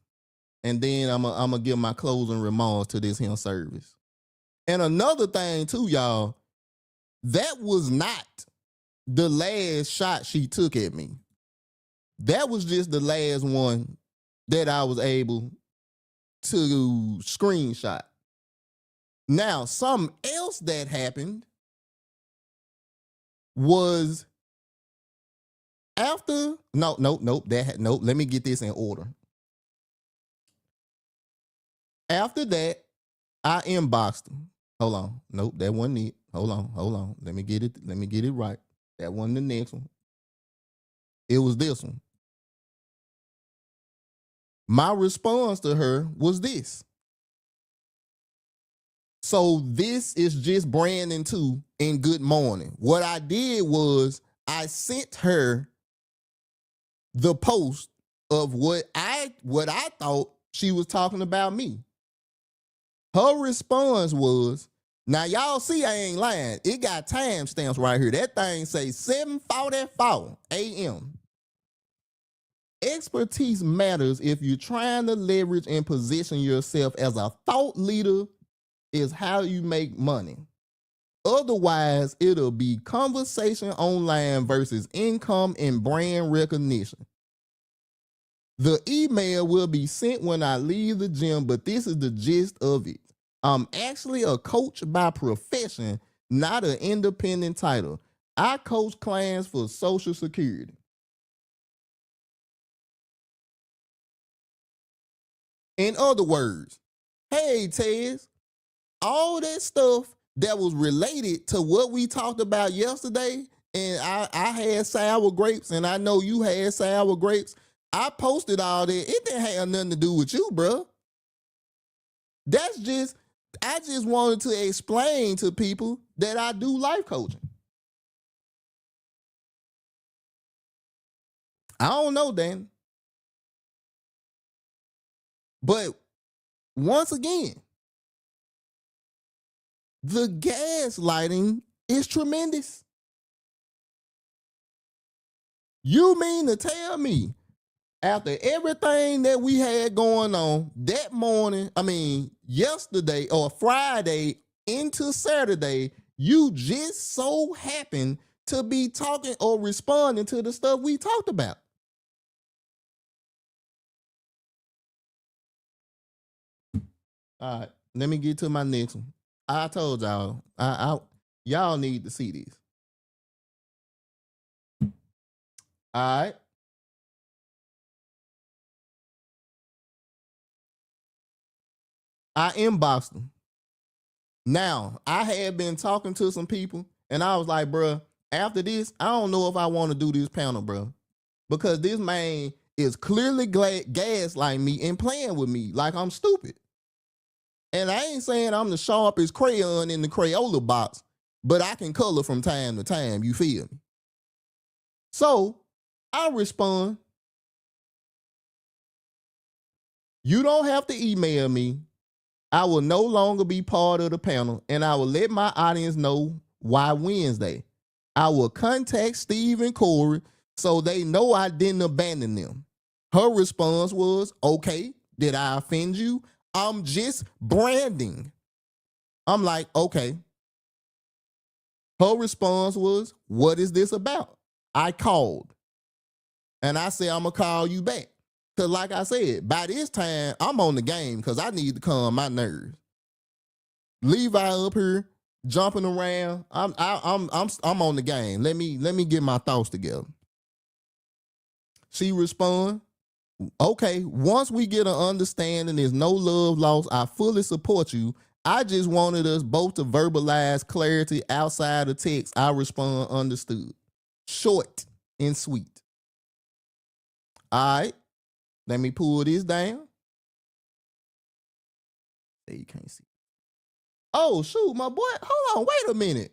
and then I'm gonna give my closing remarks to this here service. And another thing too, y'all, that was not the last shot she took at me. That was just the last one that I was able to screenshot. Now, something else that happened was after no, let me get this in order. After that, I inboxed him. Hold on. Nope, that wasn't it. Hold on. Let me get it right. That wasn't the next one. It was this one. My response to her was this. So this is just Brandon 2 in Good Morning. What I did was I sent her the post of what I thought she was talking about me. Her response was, now y'all see I ain't lying. It got timestamps right here. That thing say 7:44 a.m. Expertise matters if you're trying to leverage and position yourself as a thought leader is how you make money. Otherwise, it'll be conversation online versus income and brand recognition. The email will be sent when I leave the gym, but this is the gist of it. I'm actually a coach by profession, not an independent title. I coach clients for Social Security. In other words, hey, Tez, all that stuff that was related to what we talked about yesterday, and I had sour grapes, and I know you had sour grapes. I posted all that. It didn't have nothing to do with you, bro. I just wanted to explain to people that I do life coaching. I don't know, Dan. But once again, the gaslighting is tremendous. You mean to tell me after everything that we had going on that morning, yesterday or Friday into Saturday, you just so happen to be talking or responding to the stuff we talked about? All right, let me get to my next one. I told y'all, y'all need to see this. All right. I inboxed them. Now, I had been talking to some people, and I was like, bruh, after this, I don't know if I want to do this panel, bruh. Because this man is clearly gaslighting me and playing with me like I'm stupid. And I ain't saying I'm the sharpest crayon in the Crayola box, but I can color from time to time, you feel me? So, I respond, you don't have to email me. I will no longer be part of the panel, and I will let my audience know why Wednesday. I will contact Steve and Corey so they know I didn't abandon them. Her response was, okay, did I offend you? I'm just branding. I'm like, okay. Her response was, what is this about? I called. And I said, I'm going to call you back. Because like I said, by this time, I'm on the game because I need to calm my nerves. Levi up here jumping around. I'm on the game. Let me get my thoughts together. She respond, okay, once we get an understanding, there's no love lost. I fully support you. I just wanted us both to verbalize clarity outside of text. I respond, understood. Short and sweet. All right. Let me pull this down. There you can't see. Oh, shoot, my boy. Hold on, wait a minute.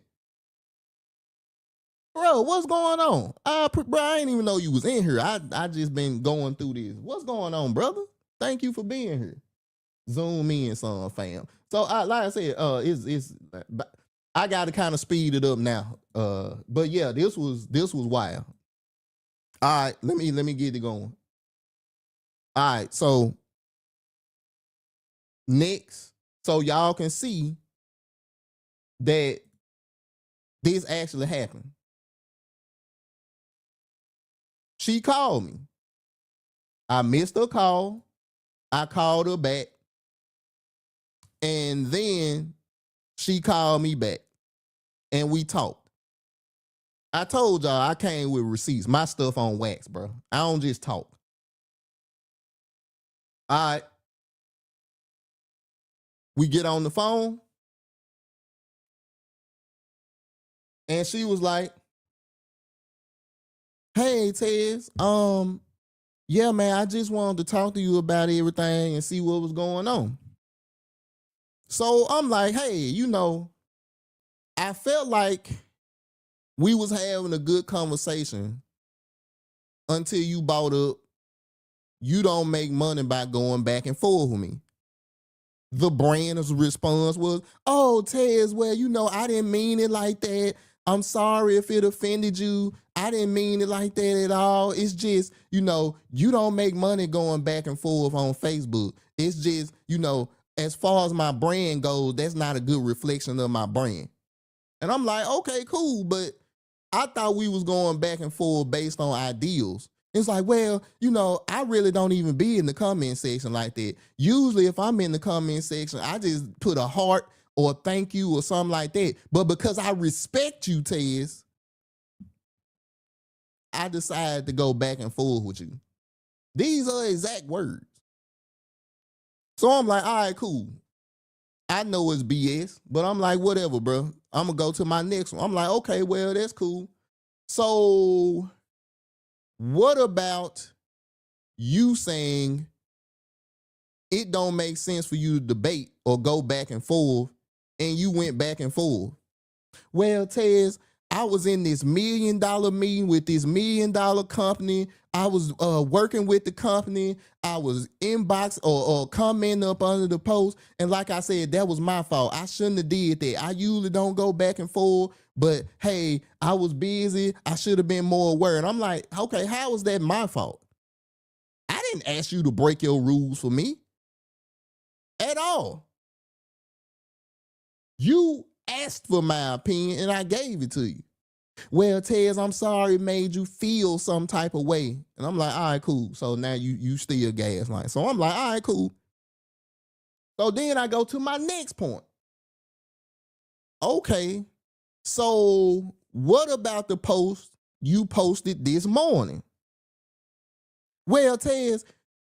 Bro, what's going on? Bro, I didn't even know you was in here. I just been going through this. What's going on, brother? Thank you for being here. Zoom in, son, fam. So, like I said, I got to kind of speed it up now. But yeah, this was wild. All right, let me get it going. All right, so next, so y'all can see that this actually happened. She called me. I missed her call. I called her back. And then she called me back. And we talked. I told y'all I came with receipts. My stuff on wax, bro. I don't just talk. All right. We get on the phone. And she was like, hey, Tez, yeah, man, I just wanted to talk to you about everything and see what was going on. So I'm like, hey, you know, I felt like we was having a good conversation until you brought up you don't make money by going back and forth with me. The brand's response was, oh, Tez, well, you know, I didn't mean it like that. I'm sorry if it offended you. I didn't mean it like that at all. It's just, you know, you don't make money going back and forth on Facebook. It's just, you know, as far as my brand goes, that's not a good reflection of my brand. And I'm like, okay, cool, but I thought we was going back and forth based on ideals. It's like, well, you know, I really don't even be in the comment section like that. Usually if I'm in the comment section, I just put a heart or thank you or something like that. But because I respect you, Tez, I decided to go back and forth with you. These are exact words. So I'm like, all right, cool. I know it's BS, but I'm like, whatever, bro. I'm going to go to my next one. I'm like, okay, well, that's cool. So what about you saying it don't make sense for you to debate or go back and forth, and you went back and forth? Well, Tez, I was in this $1 million meeting with this $1 million company. I was working with the company. I was inbox or commenting up under the post. And like I said, that was my fault. I shouldn't have did that. I usually don't go back and forth, but hey, I was busy. I should have been more aware. And I'm like, okay, how was that my fault? I didn't ask you to break your rules for me at all. You asked for my opinion and I gave it to you. Well, Tez, I'm sorry it made you feel some type of way. And I'm like, all right, cool. So now you still gaslight. So I'm like, all right, cool. So then I go to my next point. Okay, so what about the post you posted this morning? Well, Tez,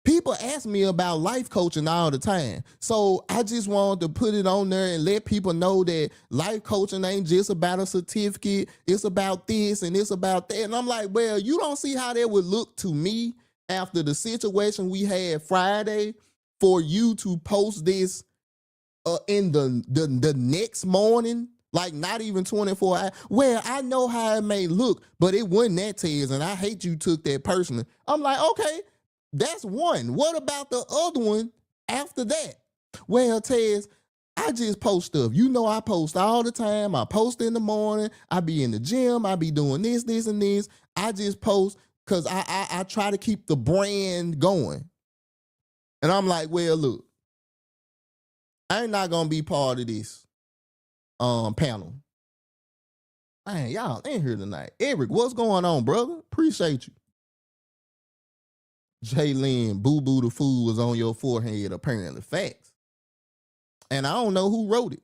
people ask me about life coaching all the time. So I just wanted to put it on there and let people know that life coaching ain't just about a certificate. It's about this and it's about that. And I'm like, well, you don't see how that would look to me after the situation we had Friday for you to post this in the next morning, like not even 24 hours. Well, I know how it may look, but it wasn't that, Tez, and I hate you took that personally. I'm like, okay, that's one. What about the other one after that? Well, Tez, I just post stuff. You know I post all the time. I post in the morning. I be in the gym. I be doing this, this, and this. I just post because I try to keep the brand going. And I'm like, well, look, I ain't not gonna be part of this panel. Man, y'all in here tonight. Eric, what's going on, brother? Appreciate you. Jaylyn, Boo Boo the Fool was on your forehead, apparently. Facts. And I don't know who wrote it.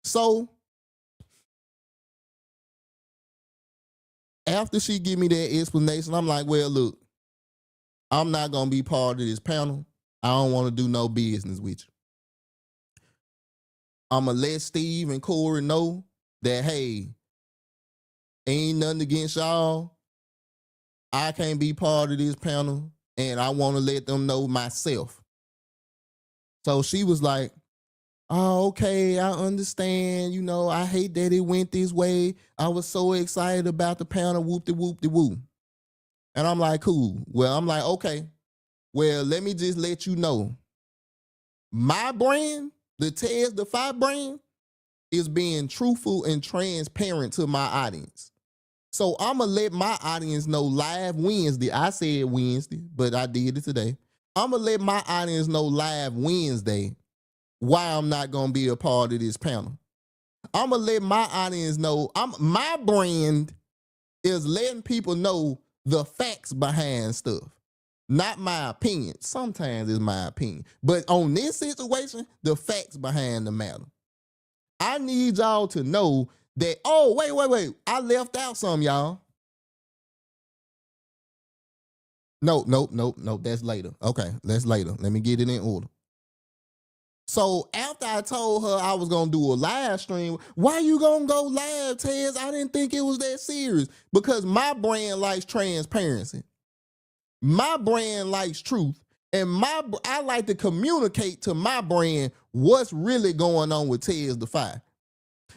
So, after she give me that explanation, I'm like, well, look, I'm not going to be part of this panel. I don't want to do no business with you. I'm going to let Steve and Corey know that, hey, ain't nothing against y'all. I can't be part of this panel, and I want to let them know myself. So she was like, oh, okay, I understand. You know, I hate that it went this way. I was so excited about the panel, whoop-de-whoop-de-woo. And I'm like, cool. Well, I'm like, okay. Well, let me just let you know. My brand, the Tez Defy brand, is being truthful and transparent to my audience. So I'm going to let my audience know live Wednesday. I said Wednesday, but I did it today. I'm going to let my audience know live Wednesday why I'm not going to be a part of this panel. I'm going to let my audience know my brand is letting people know the facts behind stuff, not my opinion. Sometimes it's my opinion. But on this situation, the facts behind the matter. I need y'all to know that, oh, wait. I left out some, y'all. No. That's later. Okay, that's later. Let me get it in order. So after I told her I was gonna do a live stream, why you gonna go live, Tez? I didn't think it was that serious. Because my brand likes transparency. My brand likes truth. And I like to communicate to my brand what's really going on with Tez Defy.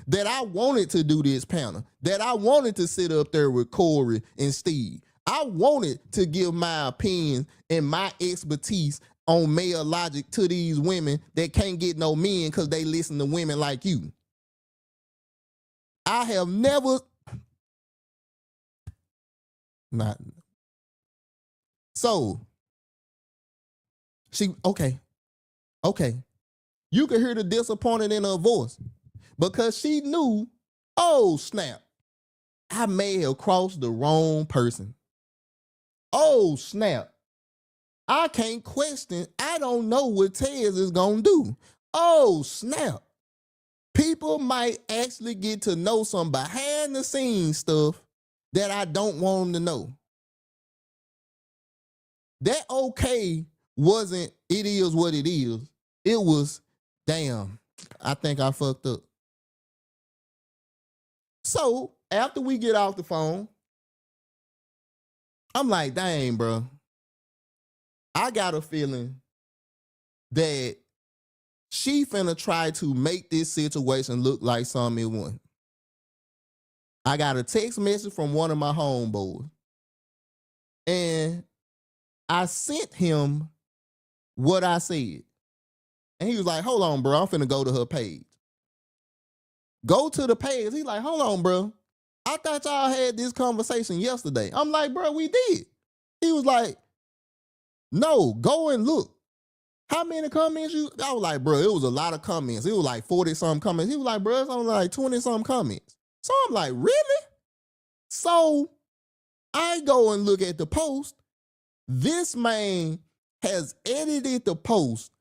That I wanted to do this panel. That I wanted to sit up there with Corey and Steve. I wanted to give my opinion and my expertise on male logic to these women that can't get no men because they listen to women like you. I have never not so she okay. You could hear the disappointed in her voice because she knew, oh snap, I may have crossed the wrong person. Oh snap. I can't question. I don't know what Tez is going to do. Oh, snap. People might actually get to know some behind the scenes stuff that I don't want them to know. That okay wasn't, it is what it is. It was, damn, I think I fucked up. So after we get off the phone, I'm like, dang, bro. I got a feeling that she finna try to make this situation look like something it wasn't. I got a text message from one of my homeboys, and I sent him what I said. And he was like, hold on, bro, I'm finna go to her page. Go to the page. He's like, hold on, bro. I thought y'all had this conversation yesterday. I'm like, bro, we did. He was like, no, go and look. How many comments you? I was like, bro, it was a lot of comments. It was like 40-something comments. He was like, bro, it's only like 20-something comments. So I'm like, really? So I go and look at the post. This man has edited the post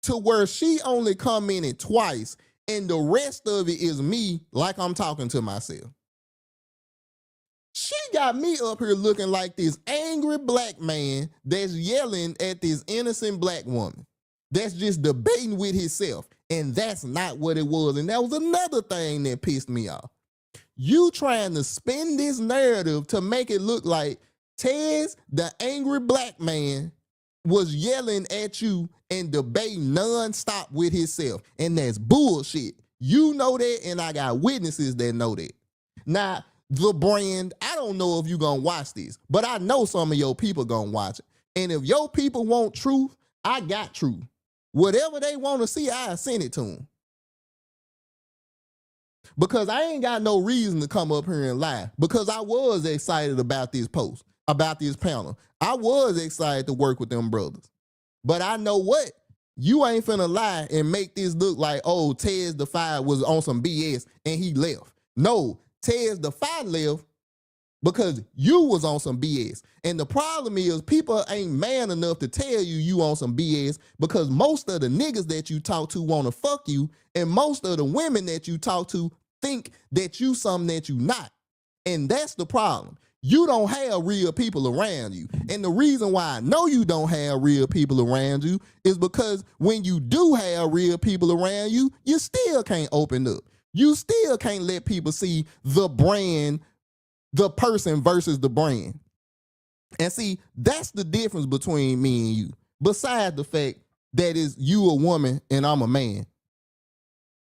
to where she only commented twice, and the rest of it is me like I'm talking to myself. She got me up here looking like this angry black man that's yelling at this innocent black woman that's just debating with himself. And that's not what it was. And that was another thing that pissed me off. You trying to spin this narrative to make it look like Tez, the angry black man, was yelling at you and debating nonstop with himself. And that's bullshit. You know that, and I got witnesses that know that. Now, the brand, I don't know if you're going to watch this, but I know some of your people going to watch it. And if your people want truth, I got truth. Whatever they want to see, I send it to them. Because I ain't got no reason to come up here and lie. Because I was excited about this post, about this panel. I was excited to work with them brothers. But I know what? You ain't finna lie and make this look like, oh, Tez Defy was on some BS and he left. No, Tez Defy left because you was on some BS. And the problem is people ain't man enough to tell you on some BS because most of the niggas that you talk to want to fuck you, and most of the women that you talk to think that you something that you not. And that's the problem. You don't have real people around you. And the reason why I know you don't have real people around you is because when you do have real people around you, you still can't open up. You still can't let people see the brand, the person versus the brand. And see, that's the difference between me and you. Besides the fact that is you a woman and I'm a man.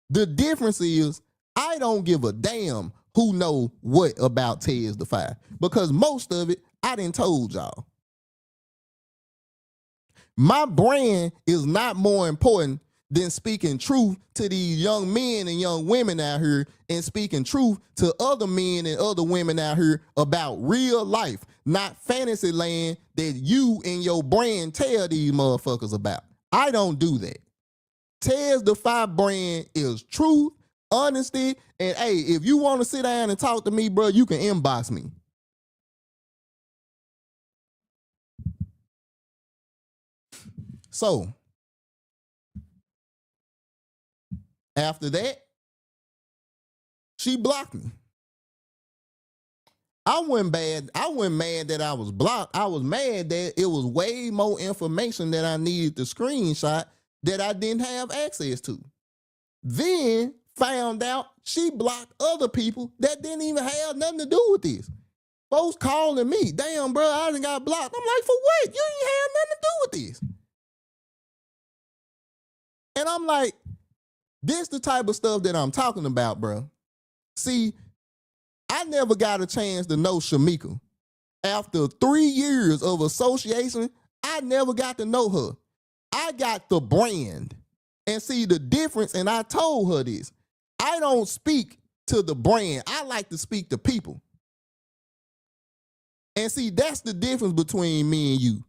The difference is I don't give a damn who know what about Tez Defy because most of it I done told y'all. My brand is not more important than speaking truth to these young men and young women out here and speaking truth to other men and other women out here about real life, not fantasy land that you and your brand tell these motherfuckers about. I don't do that. Tez Defy brand is truth, honesty, and hey, if you want to sit down and talk to me, bro, you can inbox me. So, after that, She blocked me. I wasn't mad that I was blocked. I was mad that it was way more information that I needed to screenshot that I didn't have access to. Then found out she blocked other people that didn't even have nothing to do with this. Folks calling me, damn, bro, I done got blocked. I'm like, for what? You didn't have nothing to do with this. And I'm like, this the type of stuff that I'm talking about, bro. See, I never got a chance to know Shamika. After 3 years of association, I never got to know her. I got the brand. And see the difference, and I told her this. I don't speak to the brand. I like to speak to people. And see, that's the difference between me and you.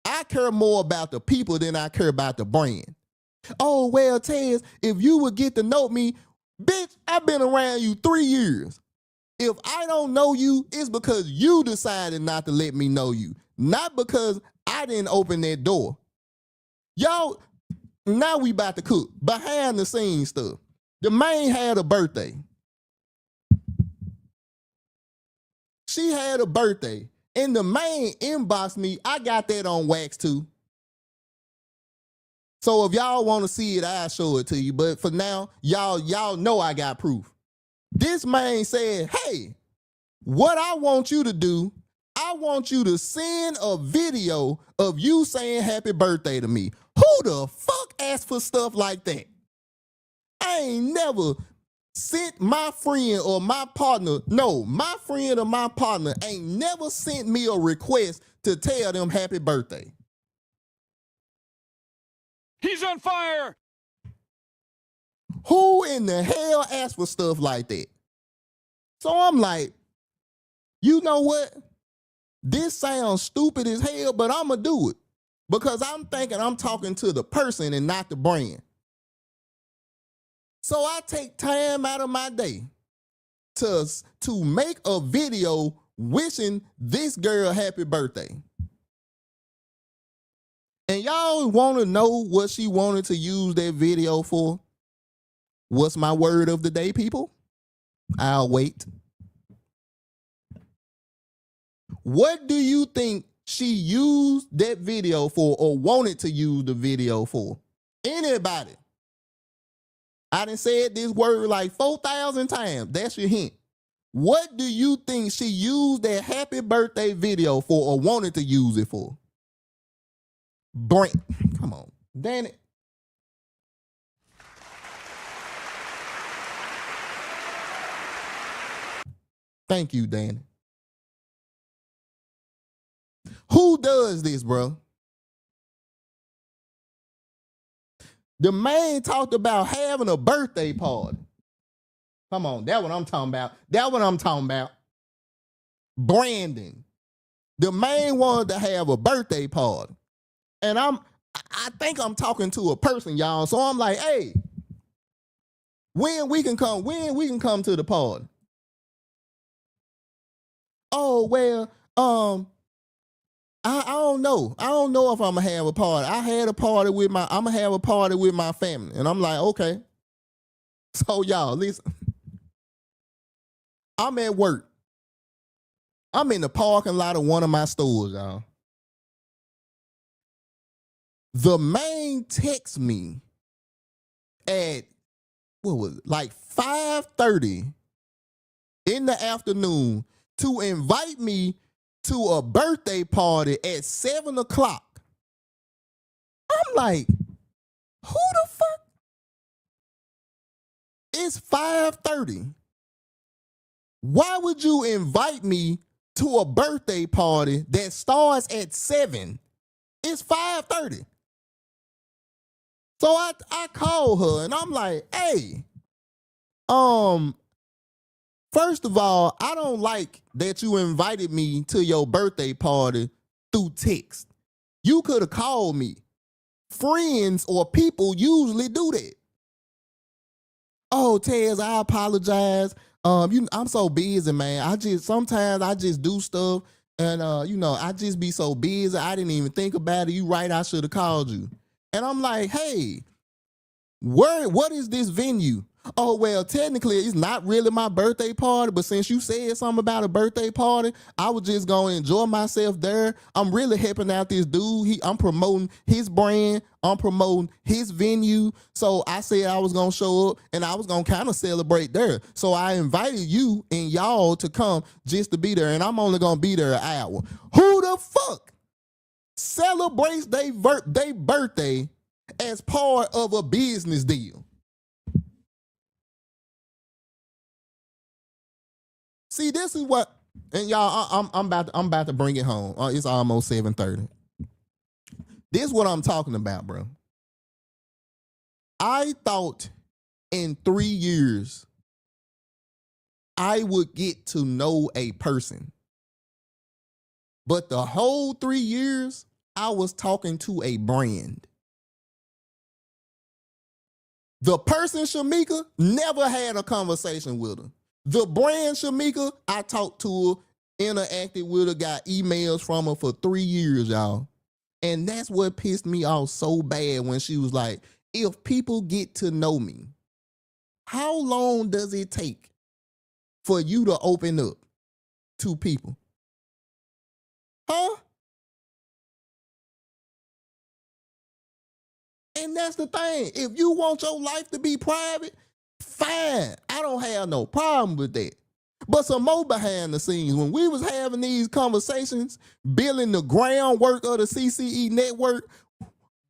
I care more about the people than I care about the brand. Oh, well, Tez, if you would get to know me, bitch, I've been around you 3 years. If I don't know you, it's because you decided not to let me know you. Not because I didn't open that door. Y'all, now we about to cook. Behind the scenes stuff. The man had a birthday. She had a birthday. And the man inboxed me. I got that on wax too. So if y'all want to see it, I'll show it to you. But for now, y'all know I got proof. This man said, hey, what I want you to do, I want you to send a video of you saying happy birthday to me. Who the fuck asked for stuff like that? I ain't never sent my friend or my partner, no, my friend or my partner ain't never sent me a request to tell them happy birthday. He's on fire! Who in the hell asked for stuff like that? So I'm like, you know what? This sounds stupid as hell, but I'm going to do it. Because I'm thinking I'm talking to the person and not the brand. So I take time out of my day to make a video wishing this girl happy birthday. And y'all want to know what she wanted to use that video for? What's my word of the day, people? I'll wait. What do you think she used that video for or wanted to use the video for? Anybody? I done said this word like 4,000 times. That's your hint. What do you think she used that happy birthday video for or wanted to use it for? Brent, come on. Danny. Thank you, Danny. Who does this, bro? The man talked about having a birthday party. Come on, that's what I'm talking about. That's what I'm talking about. Branding. The man wanted to have a birthday party. And I think I'm talking to a person, y'all. So I'm like, hey, when we can come to the party. Oh, well, I don't know. I don't know if I'm gonna have a party. I'm gonna have a party with my family. And I'm like, okay. So y'all, listen. I'm at work. I'm in the parking lot of one of my stores, y'all. The man texts me at, what was it, like 5:30 in the afternoon to invite me to a birthday party at 7 o'clock. I'm like, who the fuck? It's 5:30. Why would you invite me to a birthday party that starts at 7? It's 5:30. So I call her and I'm like, hey, first of all, I don't like that you invited me to your birthday party through text. You could have called me. Friends or people usually do that. Oh, Tez, I apologize. I'm so busy, man. Sometimes I just do stuff and I just be so busy. I didn't even think about it. You right, I should have called you. And I'm like, hey, what is this venue? oh, well, technically it's not really my birthday party, but since you said something about a birthday party, I was just going to enjoy myself there. I'm really helping out this dude. I'm promoting his brand. I'm promoting his venue. So I said I was going to show up and I was going to kind of celebrate there. So I invited you and y'all to come just to be there, and I'm only going to be there an hour. Who the fuck celebrates their birthday as part of a business deal? See, this is what, and y'all, I'm about to bring it home. It's almost 7:30. This is what I'm talking about, bro. I thought in 3 years I would get to know a person, but the whole 3 years I was talking to a brand. The person Shamika never had a conversation with her. The brand Shamika, I talked to her, interacted with her, got emails from her for 3 years, y'all. And that's what pissed me off so bad when she was like, if people get to know me, how long does it take for you to open up to people? Huh? And that's the thing. If you want your life to be private, fine. I don't have no problem with that. But some more behind the scenes, when we was having these conversations, building the groundwork of the CCE network,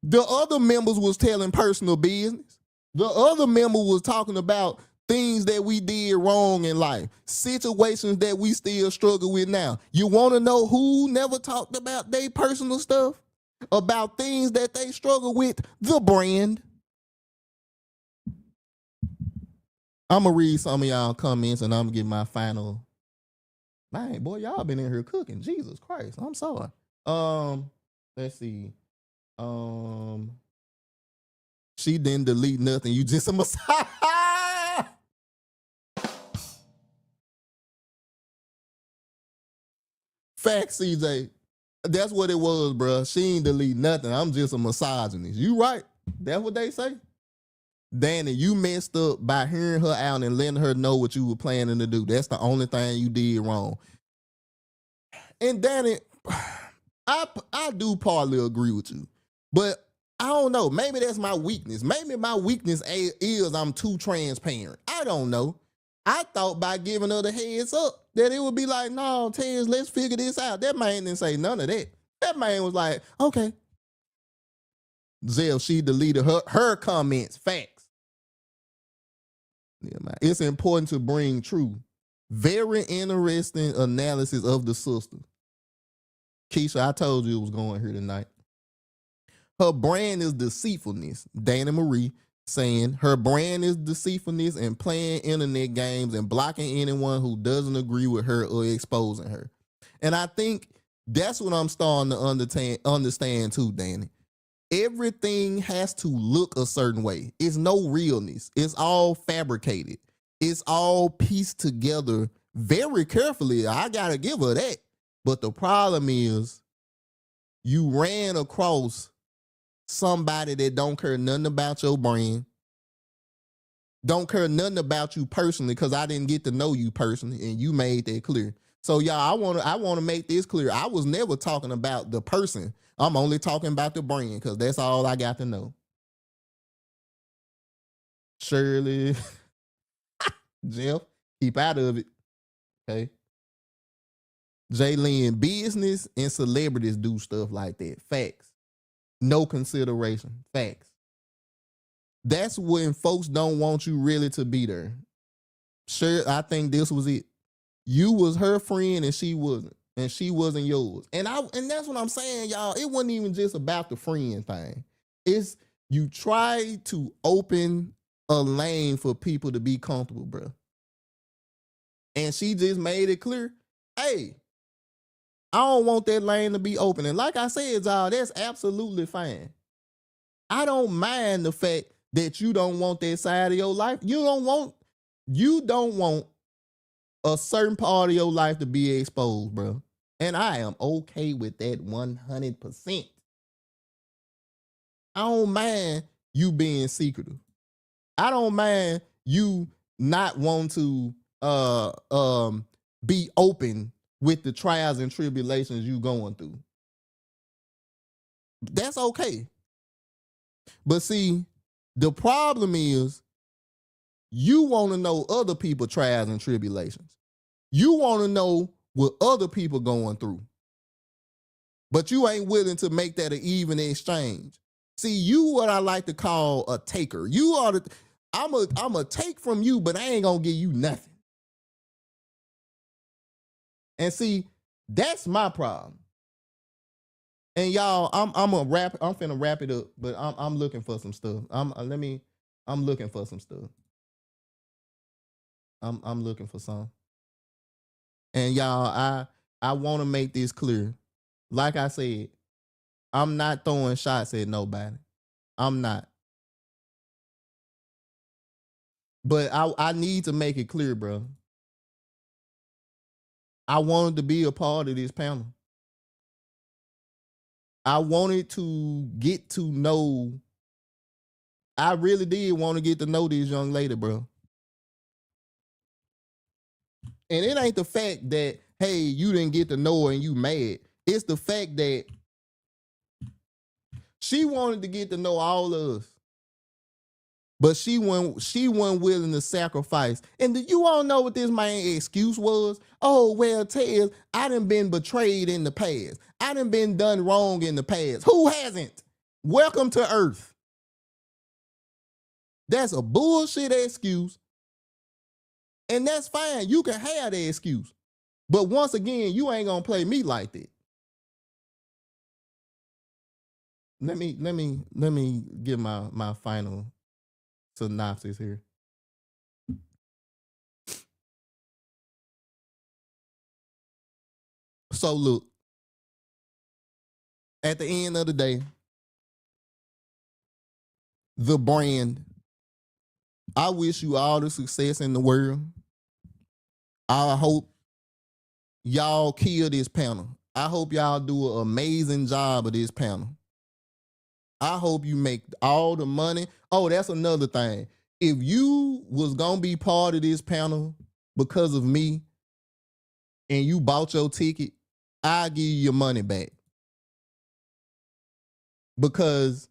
the other members was telling personal business. The other member was talking about things that we did wrong in life, situations that we still struggle with now. You want to know who never talked about their personal stuff? About things that they struggle with? The brand. I'm going to read some of y'all comments and I'm going to give my final. Man, boy, y'all been in here cooking. Jesus Christ. I'm sorry. Let's see. She didn't delete nothing. You just a messiah. Facts, CJ. That's what it was, bro. She ain't delete nothing. I'm just a misogynist. You right. That's what they say. Danny, you messed up by hearing her out and letting her know what you were planning to do. That's the only thing you did wrong. And Danny, I do partly agree with you, but I don't know. Maybe that's my weakness. Maybe my weakness is I'm too transparent. I don't know. I thought by giving her the heads up that it would be like, no, Tez, let's figure this out. That man didn't say none of that. That man was like, okay. Zell, she deleted her comments. Facts. Yeah, man. It's important to bring true, very interesting analysis of the sister. Keisha, I told you it was going here tonight. Her brand is deceitfulness. Dana Marie saying her brand is deceitfulness and playing internet games and blocking anyone who doesn't agree with her or exposing her. And I think that's what I'm starting to understand too, Danny. Everything has to look a certain way. It's no realness. It's all fabricated. It's all pieced together very carefully. I got to give her that. But the problem is you ran across somebody that don't care nothing about your brand, don't care nothing about you personally, because I didn't get to know you personally, and you made that clear. So y'all, I want to make this clear. I was never talking about the person. I'm only talking about the brand because that's all I got to know. Shirley, Jeff, keep out of it. Okay. Jaylene, business and celebrities do stuff like that. Facts. No consideration. Facts. That's when folks don't want you really to be there. Sure, I think this was it. You was her friend and she wasn't. And she wasn't yours. And that's what I'm saying, y'all. It wasn't even just about the friend thing. It's you try to open a lane for people to be comfortable, bro. And she just made it clear, hey, I don't want that lane to be open. And like I said, y'all, that's absolutely fine. I don't mind the fact that you don't want that side of your life. You don't want a certain part of your life to be exposed, bro. And I am okay with that 100%. I don't mind you being secretive. I don't mind you not want to be open with the trials and tribulations you going through. That's okay. But see, the problem is you want to know other people trials and tribulations. You want to know what other people going through. But you ain't willing to make that an even exchange. See, you what I like to call a taker. You are the I'm a take from you, but I ain't gonna give you nothing. And see, that's my problem. And y'all, I'm finna wrap it up, but I'm looking for some stuff. I'm looking for some stuff. I'm looking for some. And y'all, I want to make this clear. Like I said, I'm not throwing shots at nobody. I'm not. But I need to make it clear, bro. I wanted to be a part of this panel. I wanted to get to know. I really did want to get to know this young lady, bro. And it ain't the fact that, hey, you didn't get to know her and you mad. It's the fact that she wanted to get to know all of us. But she wasn't willing to sacrifice. And you all know what this man's excuse was? Oh, well, Tez, I done been betrayed in the past. I done been done wrong in the past. Who hasn't? Welcome to Earth. That's a bullshit excuse. And that's fine. You can have the excuse. But once again, you ain't gonna play me like that. Let me give my final synopsis here. So look, at the end of the day, the brand, I wish you all the success in the world. I hope y'all kill this panel. I hope y'all do an amazing job of this panel. I hope you make all the money. Oh, that's another thing. If you was gonna be part of this panel because of me and you bought your ticket, I'll give you your money back. Because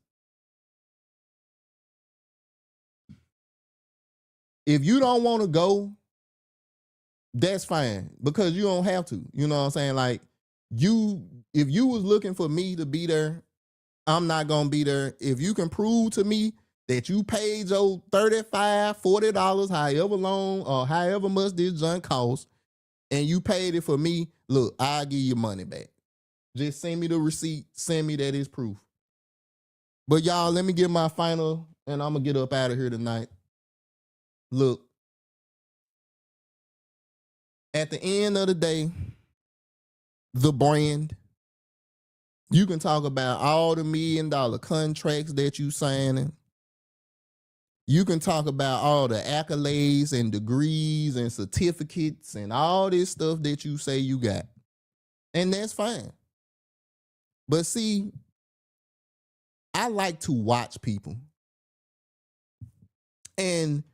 if you don't want to go, that's fine. Because you don't have to. You know what I'm saying? Like, if you was looking for me to be there, I'm not gonna be there. If you can prove to me that you paid your $35, $40, however long or however much this junk costs, and you paid it for me, look, I'll give you money back. Just send me the receipt, send me that is proof. But y'all, let me get my final, and I'm gonna get up out of here tonight. Look, at the end of the day, the brand, you can talk about all the $1 million contracts that you signing. You can talk about all the accolades and degrees and certificates and all this stuff that you say you got. And that's fine. But see, I like to watch people. And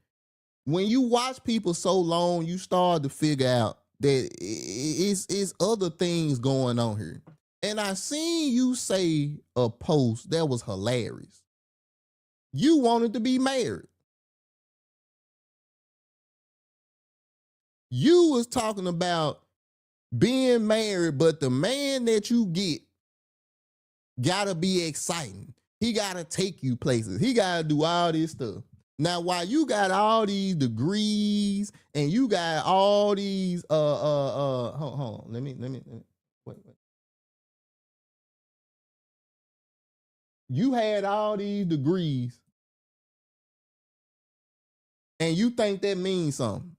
when you watch people so long, you start to figure out that it's other things going on here. And I seen you say a post that was hilarious. You wanted to be married. You was talking about being married, but the man that you get gotta be exciting. He gotta take you places. He gotta do all this stuff. Now, while you got all these degrees and you got all these hold on. Let me wait. You had all these degrees and you think that means something.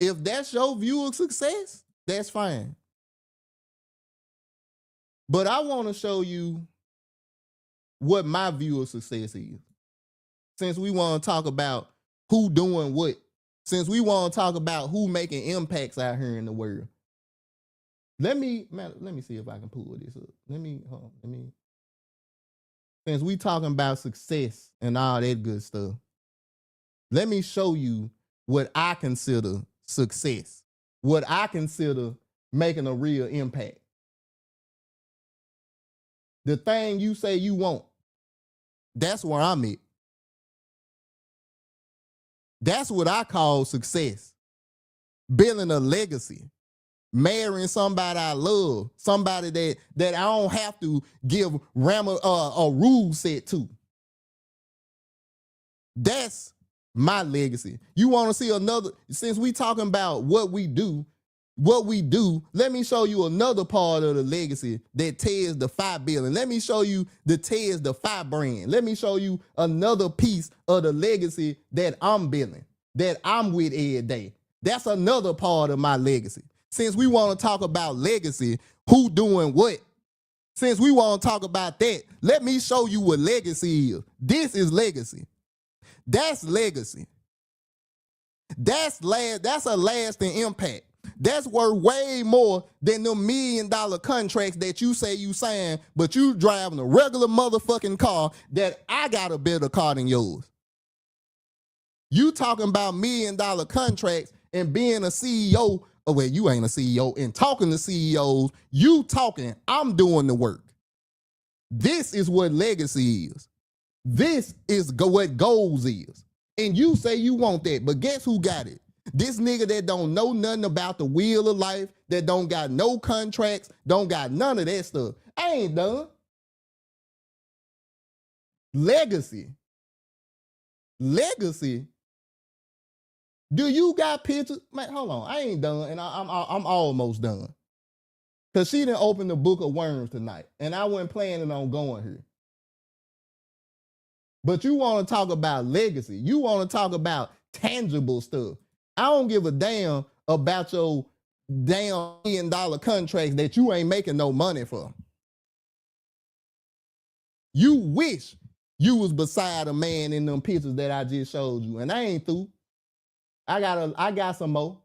If that's your view of success, that's fine. But I want to show you what my view of success is. Since we want to talk about who doing what, since we want to talk about who making impacts out here in the world. Let me see if I can pull this up. Since we talking about success and all that good stuff, Let me show you what I consider success, what I consider making a real impact. The thing you say you want, that's where I'm at. That's what I call success. Building a legacy. Marrying somebody I love, somebody that I don't have to give a rule set to. That's my legacy. You want to see another, since we talking about what we do, let me show you another part of the legacy that Tez Defy building. Let me show you the Tez Defy brand. Let me show you another piece of the legacy that I'm building, that I'm with every day. That's another part of my legacy. Since we want to talk about legacy, who doing what? Since we want to talk about that, let me show you what legacy is. This is legacy. That's legacy. That's a lasting impact. That's worth way more than the $1 million contracts that you say you sign, but you driving a regular motherfucking car that I got a better car than yours. You talking about $1 million contracts and being a CEO. Oh, well, you ain't a CEO. And talking to CEOs, you talking, I'm doing the work. This is what legacy is. This is what goals is. And you say you want that, but guess who got it? This nigga that don't know nothing about the wheel of life, that don't got no contracts, don't got none of that stuff. I ain't done. Legacy. Legacy. Do you got pictures? Man, hold on. I ain't done, and I'm almost done. Because she didn't open the book of worms tonight, and I wasn't planning on going here. But you want to talk about legacy. You want to talk about tangible stuff. I don't give a damn about your damn $1 million contracts that you ain't making no money for. You wish you was beside a man in them pictures that I just showed you, and I ain't through. I got some more.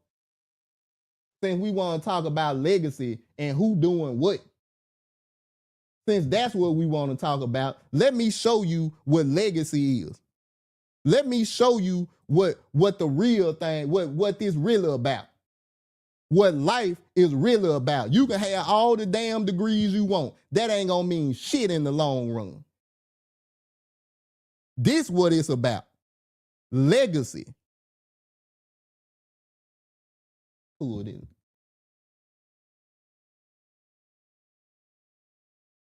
Since we want to talk about legacy and who doing what. Since that's what we want to talk about, let me show you what legacy is. Let me show you what the real thing, what this really about. What life is really about. You can have all the damn degrees you want. That ain't gonna mean shit in the long run. This what it's about. Legacy. Who it is?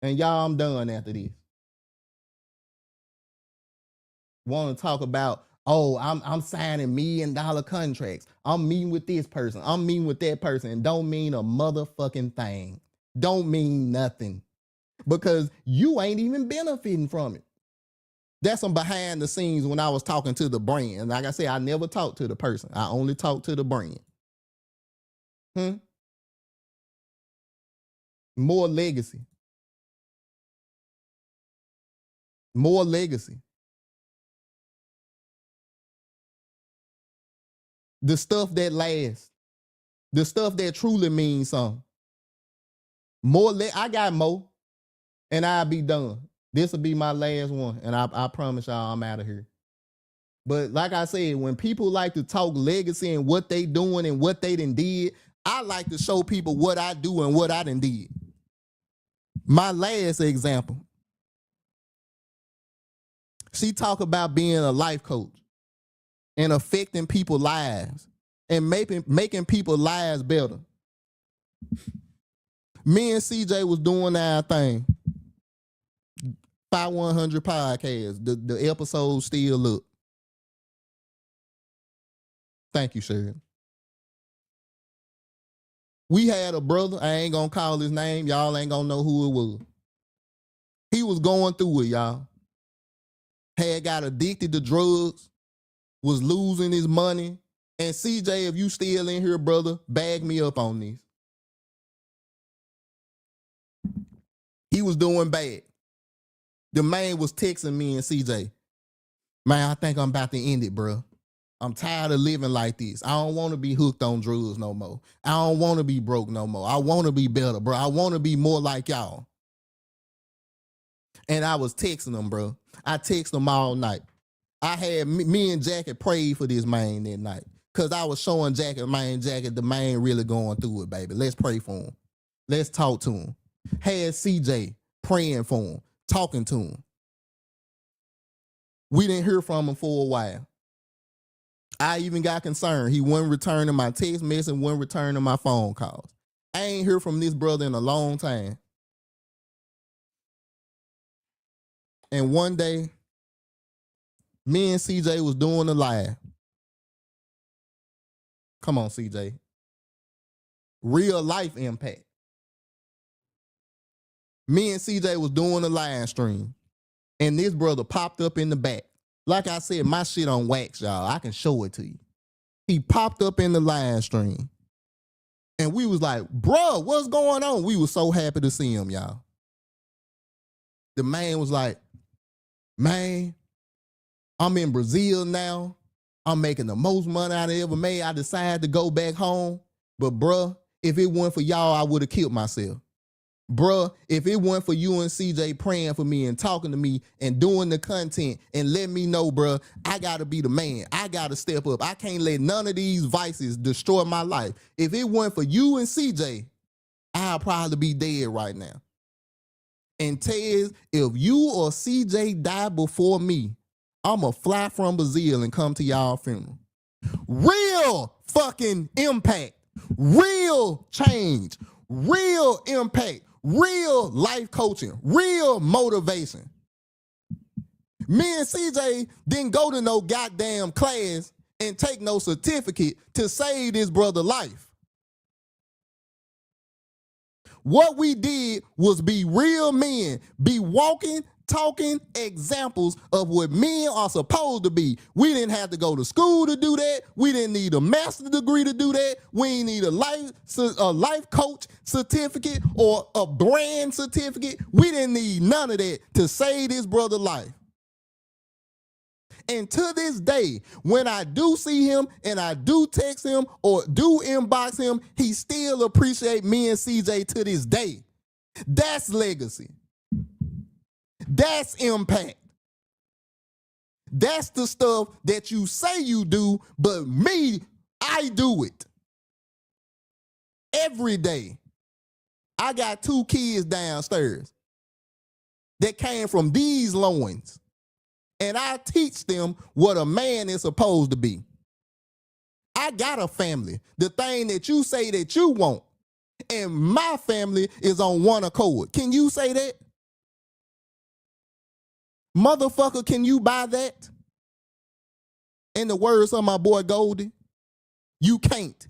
And y'all, I'm done after this. Want to talk about, oh, I'm signing $1 million contracts. I'm meeting with this person. I'm meeting with that person. And don't mean a motherfucking thing. Don't mean nothing. Because you ain't even benefiting from it. That's some behind the scenes when I was talking to the brand. Like I said, I never talked to the person. I only talked to the brand. More legacy. More legacy. The stuff that lasts. The stuff that truly means something. I got more, and I'll be done. This will be my last one, and I promise y'all I'm out of here. But like I said, when people like to talk legacy and what they doing and what they done did, I like to show people what I do and what I done did. My last example. She talk about being a life coach and affecting people's lives and making people's lives better. Me and CJ was doing our thing. 5100 podcast. The episode still up. Thank you, Sharon. We had a brother, I ain't gonna call his name, y'all ain't gonna know who it was. He was going through it, y'all. Had got addicted to drugs, was losing his money. And CJ, if you still in here, brother, bag me up on this. He was doing bad. The man was texting me and CJ, man, I think I'm about to end it, bro. I'm tired of living like this. I don't want to be hooked on drugs no more. I don't want to be broke no more. I want to be better, bro. I want to be more like y'all. And I was texting him, bro. I text him all night. I had me and Jackie prayed for this man that night. Cause I was showing Jackie, the man really going through it, baby. Let's pray for him. Let's talk to him. Had CJ praying for him, talking to him. We didn't hear from him for a while. I even got concerned. He wasn't returning my text message, wasn't returning my phone calls. I ain't heard from this brother in a long time. And one day, me and CJ was doing a live. Come on, CJ. Real life impact. Me and CJ was doing a live stream. And this brother popped up in the back. Like I said, my shit on wax, y'all. I can show it to you. He popped up in the live stream. And we was like, bruh, what's going on? We was so happy to see him, y'all. The man was like, man, I'm in Brazil now. I'm making the most money I ever made. I decided to go back home. But bruh, if it weren't for y'all, I would have killed myself. Bruh, if it weren't for you and CJ praying for me and talking to me and doing the content and letting me know, bruh, I gotta be the man. I gotta step up. I can't let none of these vices destroy my life. If it weren't for you and CJ, I'll probably be dead right now. And Tez, if you or CJ die before me, I'ma fly from Brazil and come to y'all funeral. Real fucking impact. Real change. Real impact. Real life coaching, real motivation. Me and CJ didn't go to no goddamn class and take no certificate to save this brother's life. What we did was be real men, be walking, talking examples of what men are supposed to be. We didn't have to go to school to do that. We didn't need a master's degree to do that. We didn't need a life coach certificate or a brand certificate. We didn't need none of that to save this brother's life. And to this day, when I do see him and I do text him or do inbox him, he still appreciate me and CJ to this day. That's legacy. That's impact. That's the stuff that you say you do, but me, I do it. Every day. I got 2 kids downstairs that came from these loins. And I teach them what a man is supposed to be. I got a family. The thing that you say that you want. And my family is on one accord. Can you say that? Motherfucker, can you buy that? In the words of my boy Goldie, you can't.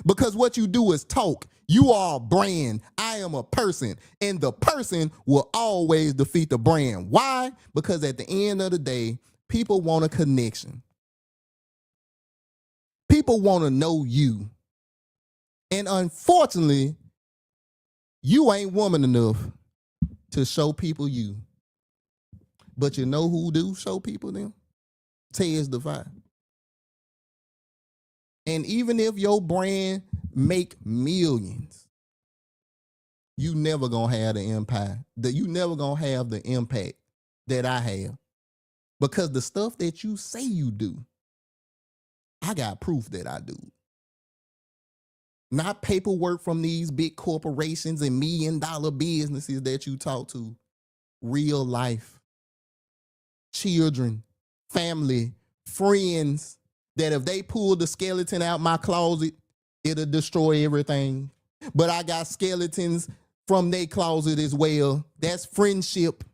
Because what you do is talk. You are a brand. I am a person. And the person will always defeat the brand. Why? Because at the end of the day, people want a connection. People want to know you. And unfortunately, you ain't woman enough to show people you. But you know who do show people them? Tez Defy. And even if your brand make millions, you never gonna have the empire. You never gonna have the impact that I have. Because the stuff that you say you do, I got proof that I do. Not paperwork from these big corporations and $1 million businesses that you talk to. Real life. Children, family, friends, that if they pull the skeleton out my closet, it'll destroy everything. But I got skeletons from their closet as well. That's friendship.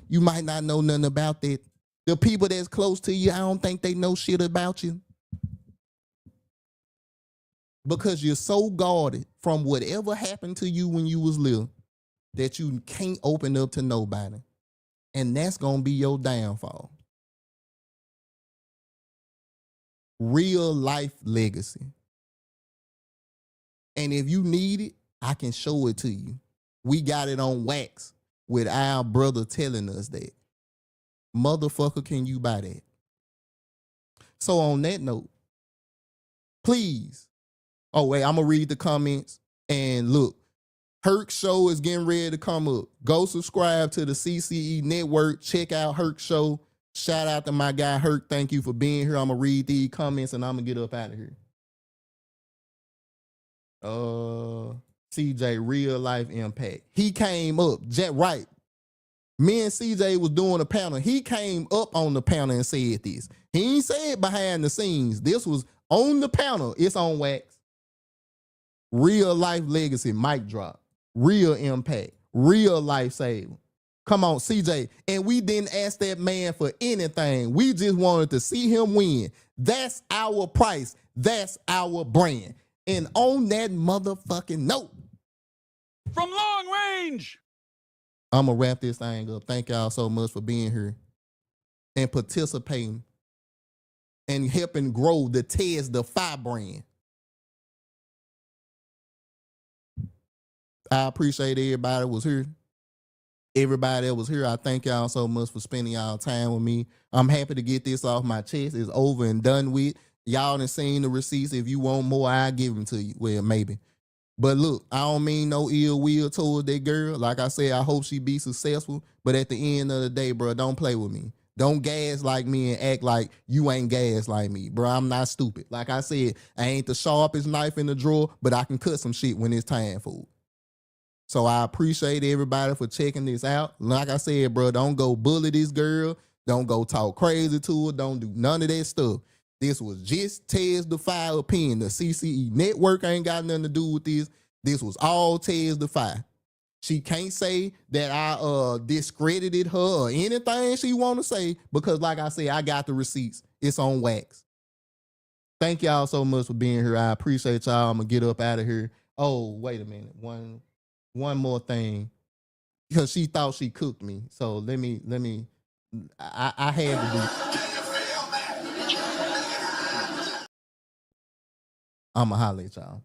You might not know nothing about that. The people that's close to you, I don't think they know shit about you. Because you're so guarded from whatever happened to you when you was little that you can't open up to nobody. And that's going to be your downfall. Real life legacy. And if you need it, I can show it to you. We got it on wax with our brother telling us that. Motherfucker, can you buy that? So on that note, please. Oh, wait, I'm going to read the comments. And look, Herc Show is getting ready to come up. Go subscribe to the CCE Network. Check out Herc Show. Shout out to my guy Hurt. Thank you for being here. I'm gonna read these comments and I'm gonna get up out of here. CJ, real life impact. He came up, right. Me and CJ was doing a panel. He came up on the panel and said this. He ain't said behind the scenes. This was on the panel. It's on wax. Real life legacy, mic drop. Real impact. Real life saving. Come on, CJ. And we didn't ask that man for anything. We just wanted to see him win. That's our price. That's our brand. And on that motherfucking note, From long range. I'm going to wrap this thing up. Thank y'all so much for being here and participating and helping grow the Tez Defy brand. I appreciate everybody that was here. Everybody that was here, I thank y'all so much for spending y'all time with me. I'm happy to get this off my chest. It's over and done with. Y'all done seen the receipts. If you want more, I'll give them to you. Well, maybe. But look, I don't mean no ill will towards that girl. Like I said, I hope she be successful. But at the end of the day, bro, don't play with me. Don't gas like me and act like you ain't gas like me, bro. I'm not stupid. Like I said, I ain't the sharpest knife in the drawer, but I can cut some shit when it's time for it. So I appreciate everybody for checking this out. Like I said, bro, don't go bully this girl. Don't go talk crazy to her. Don't do none of that stuff. This was just Tez Defy opinion. The CCE network ain't got nothing to do with this. This was all Tez Defy. She can't say that I discredited her or anything she want to say because, like I said, I got the receipts. It's on wax. Thank y'all so much for being here. I appreciate y'all. I'm going to get up out of here. Oh, wait a minute. One more thing. Because she thought she cooked me. So let me, I had to do. I'ma holler at y'all.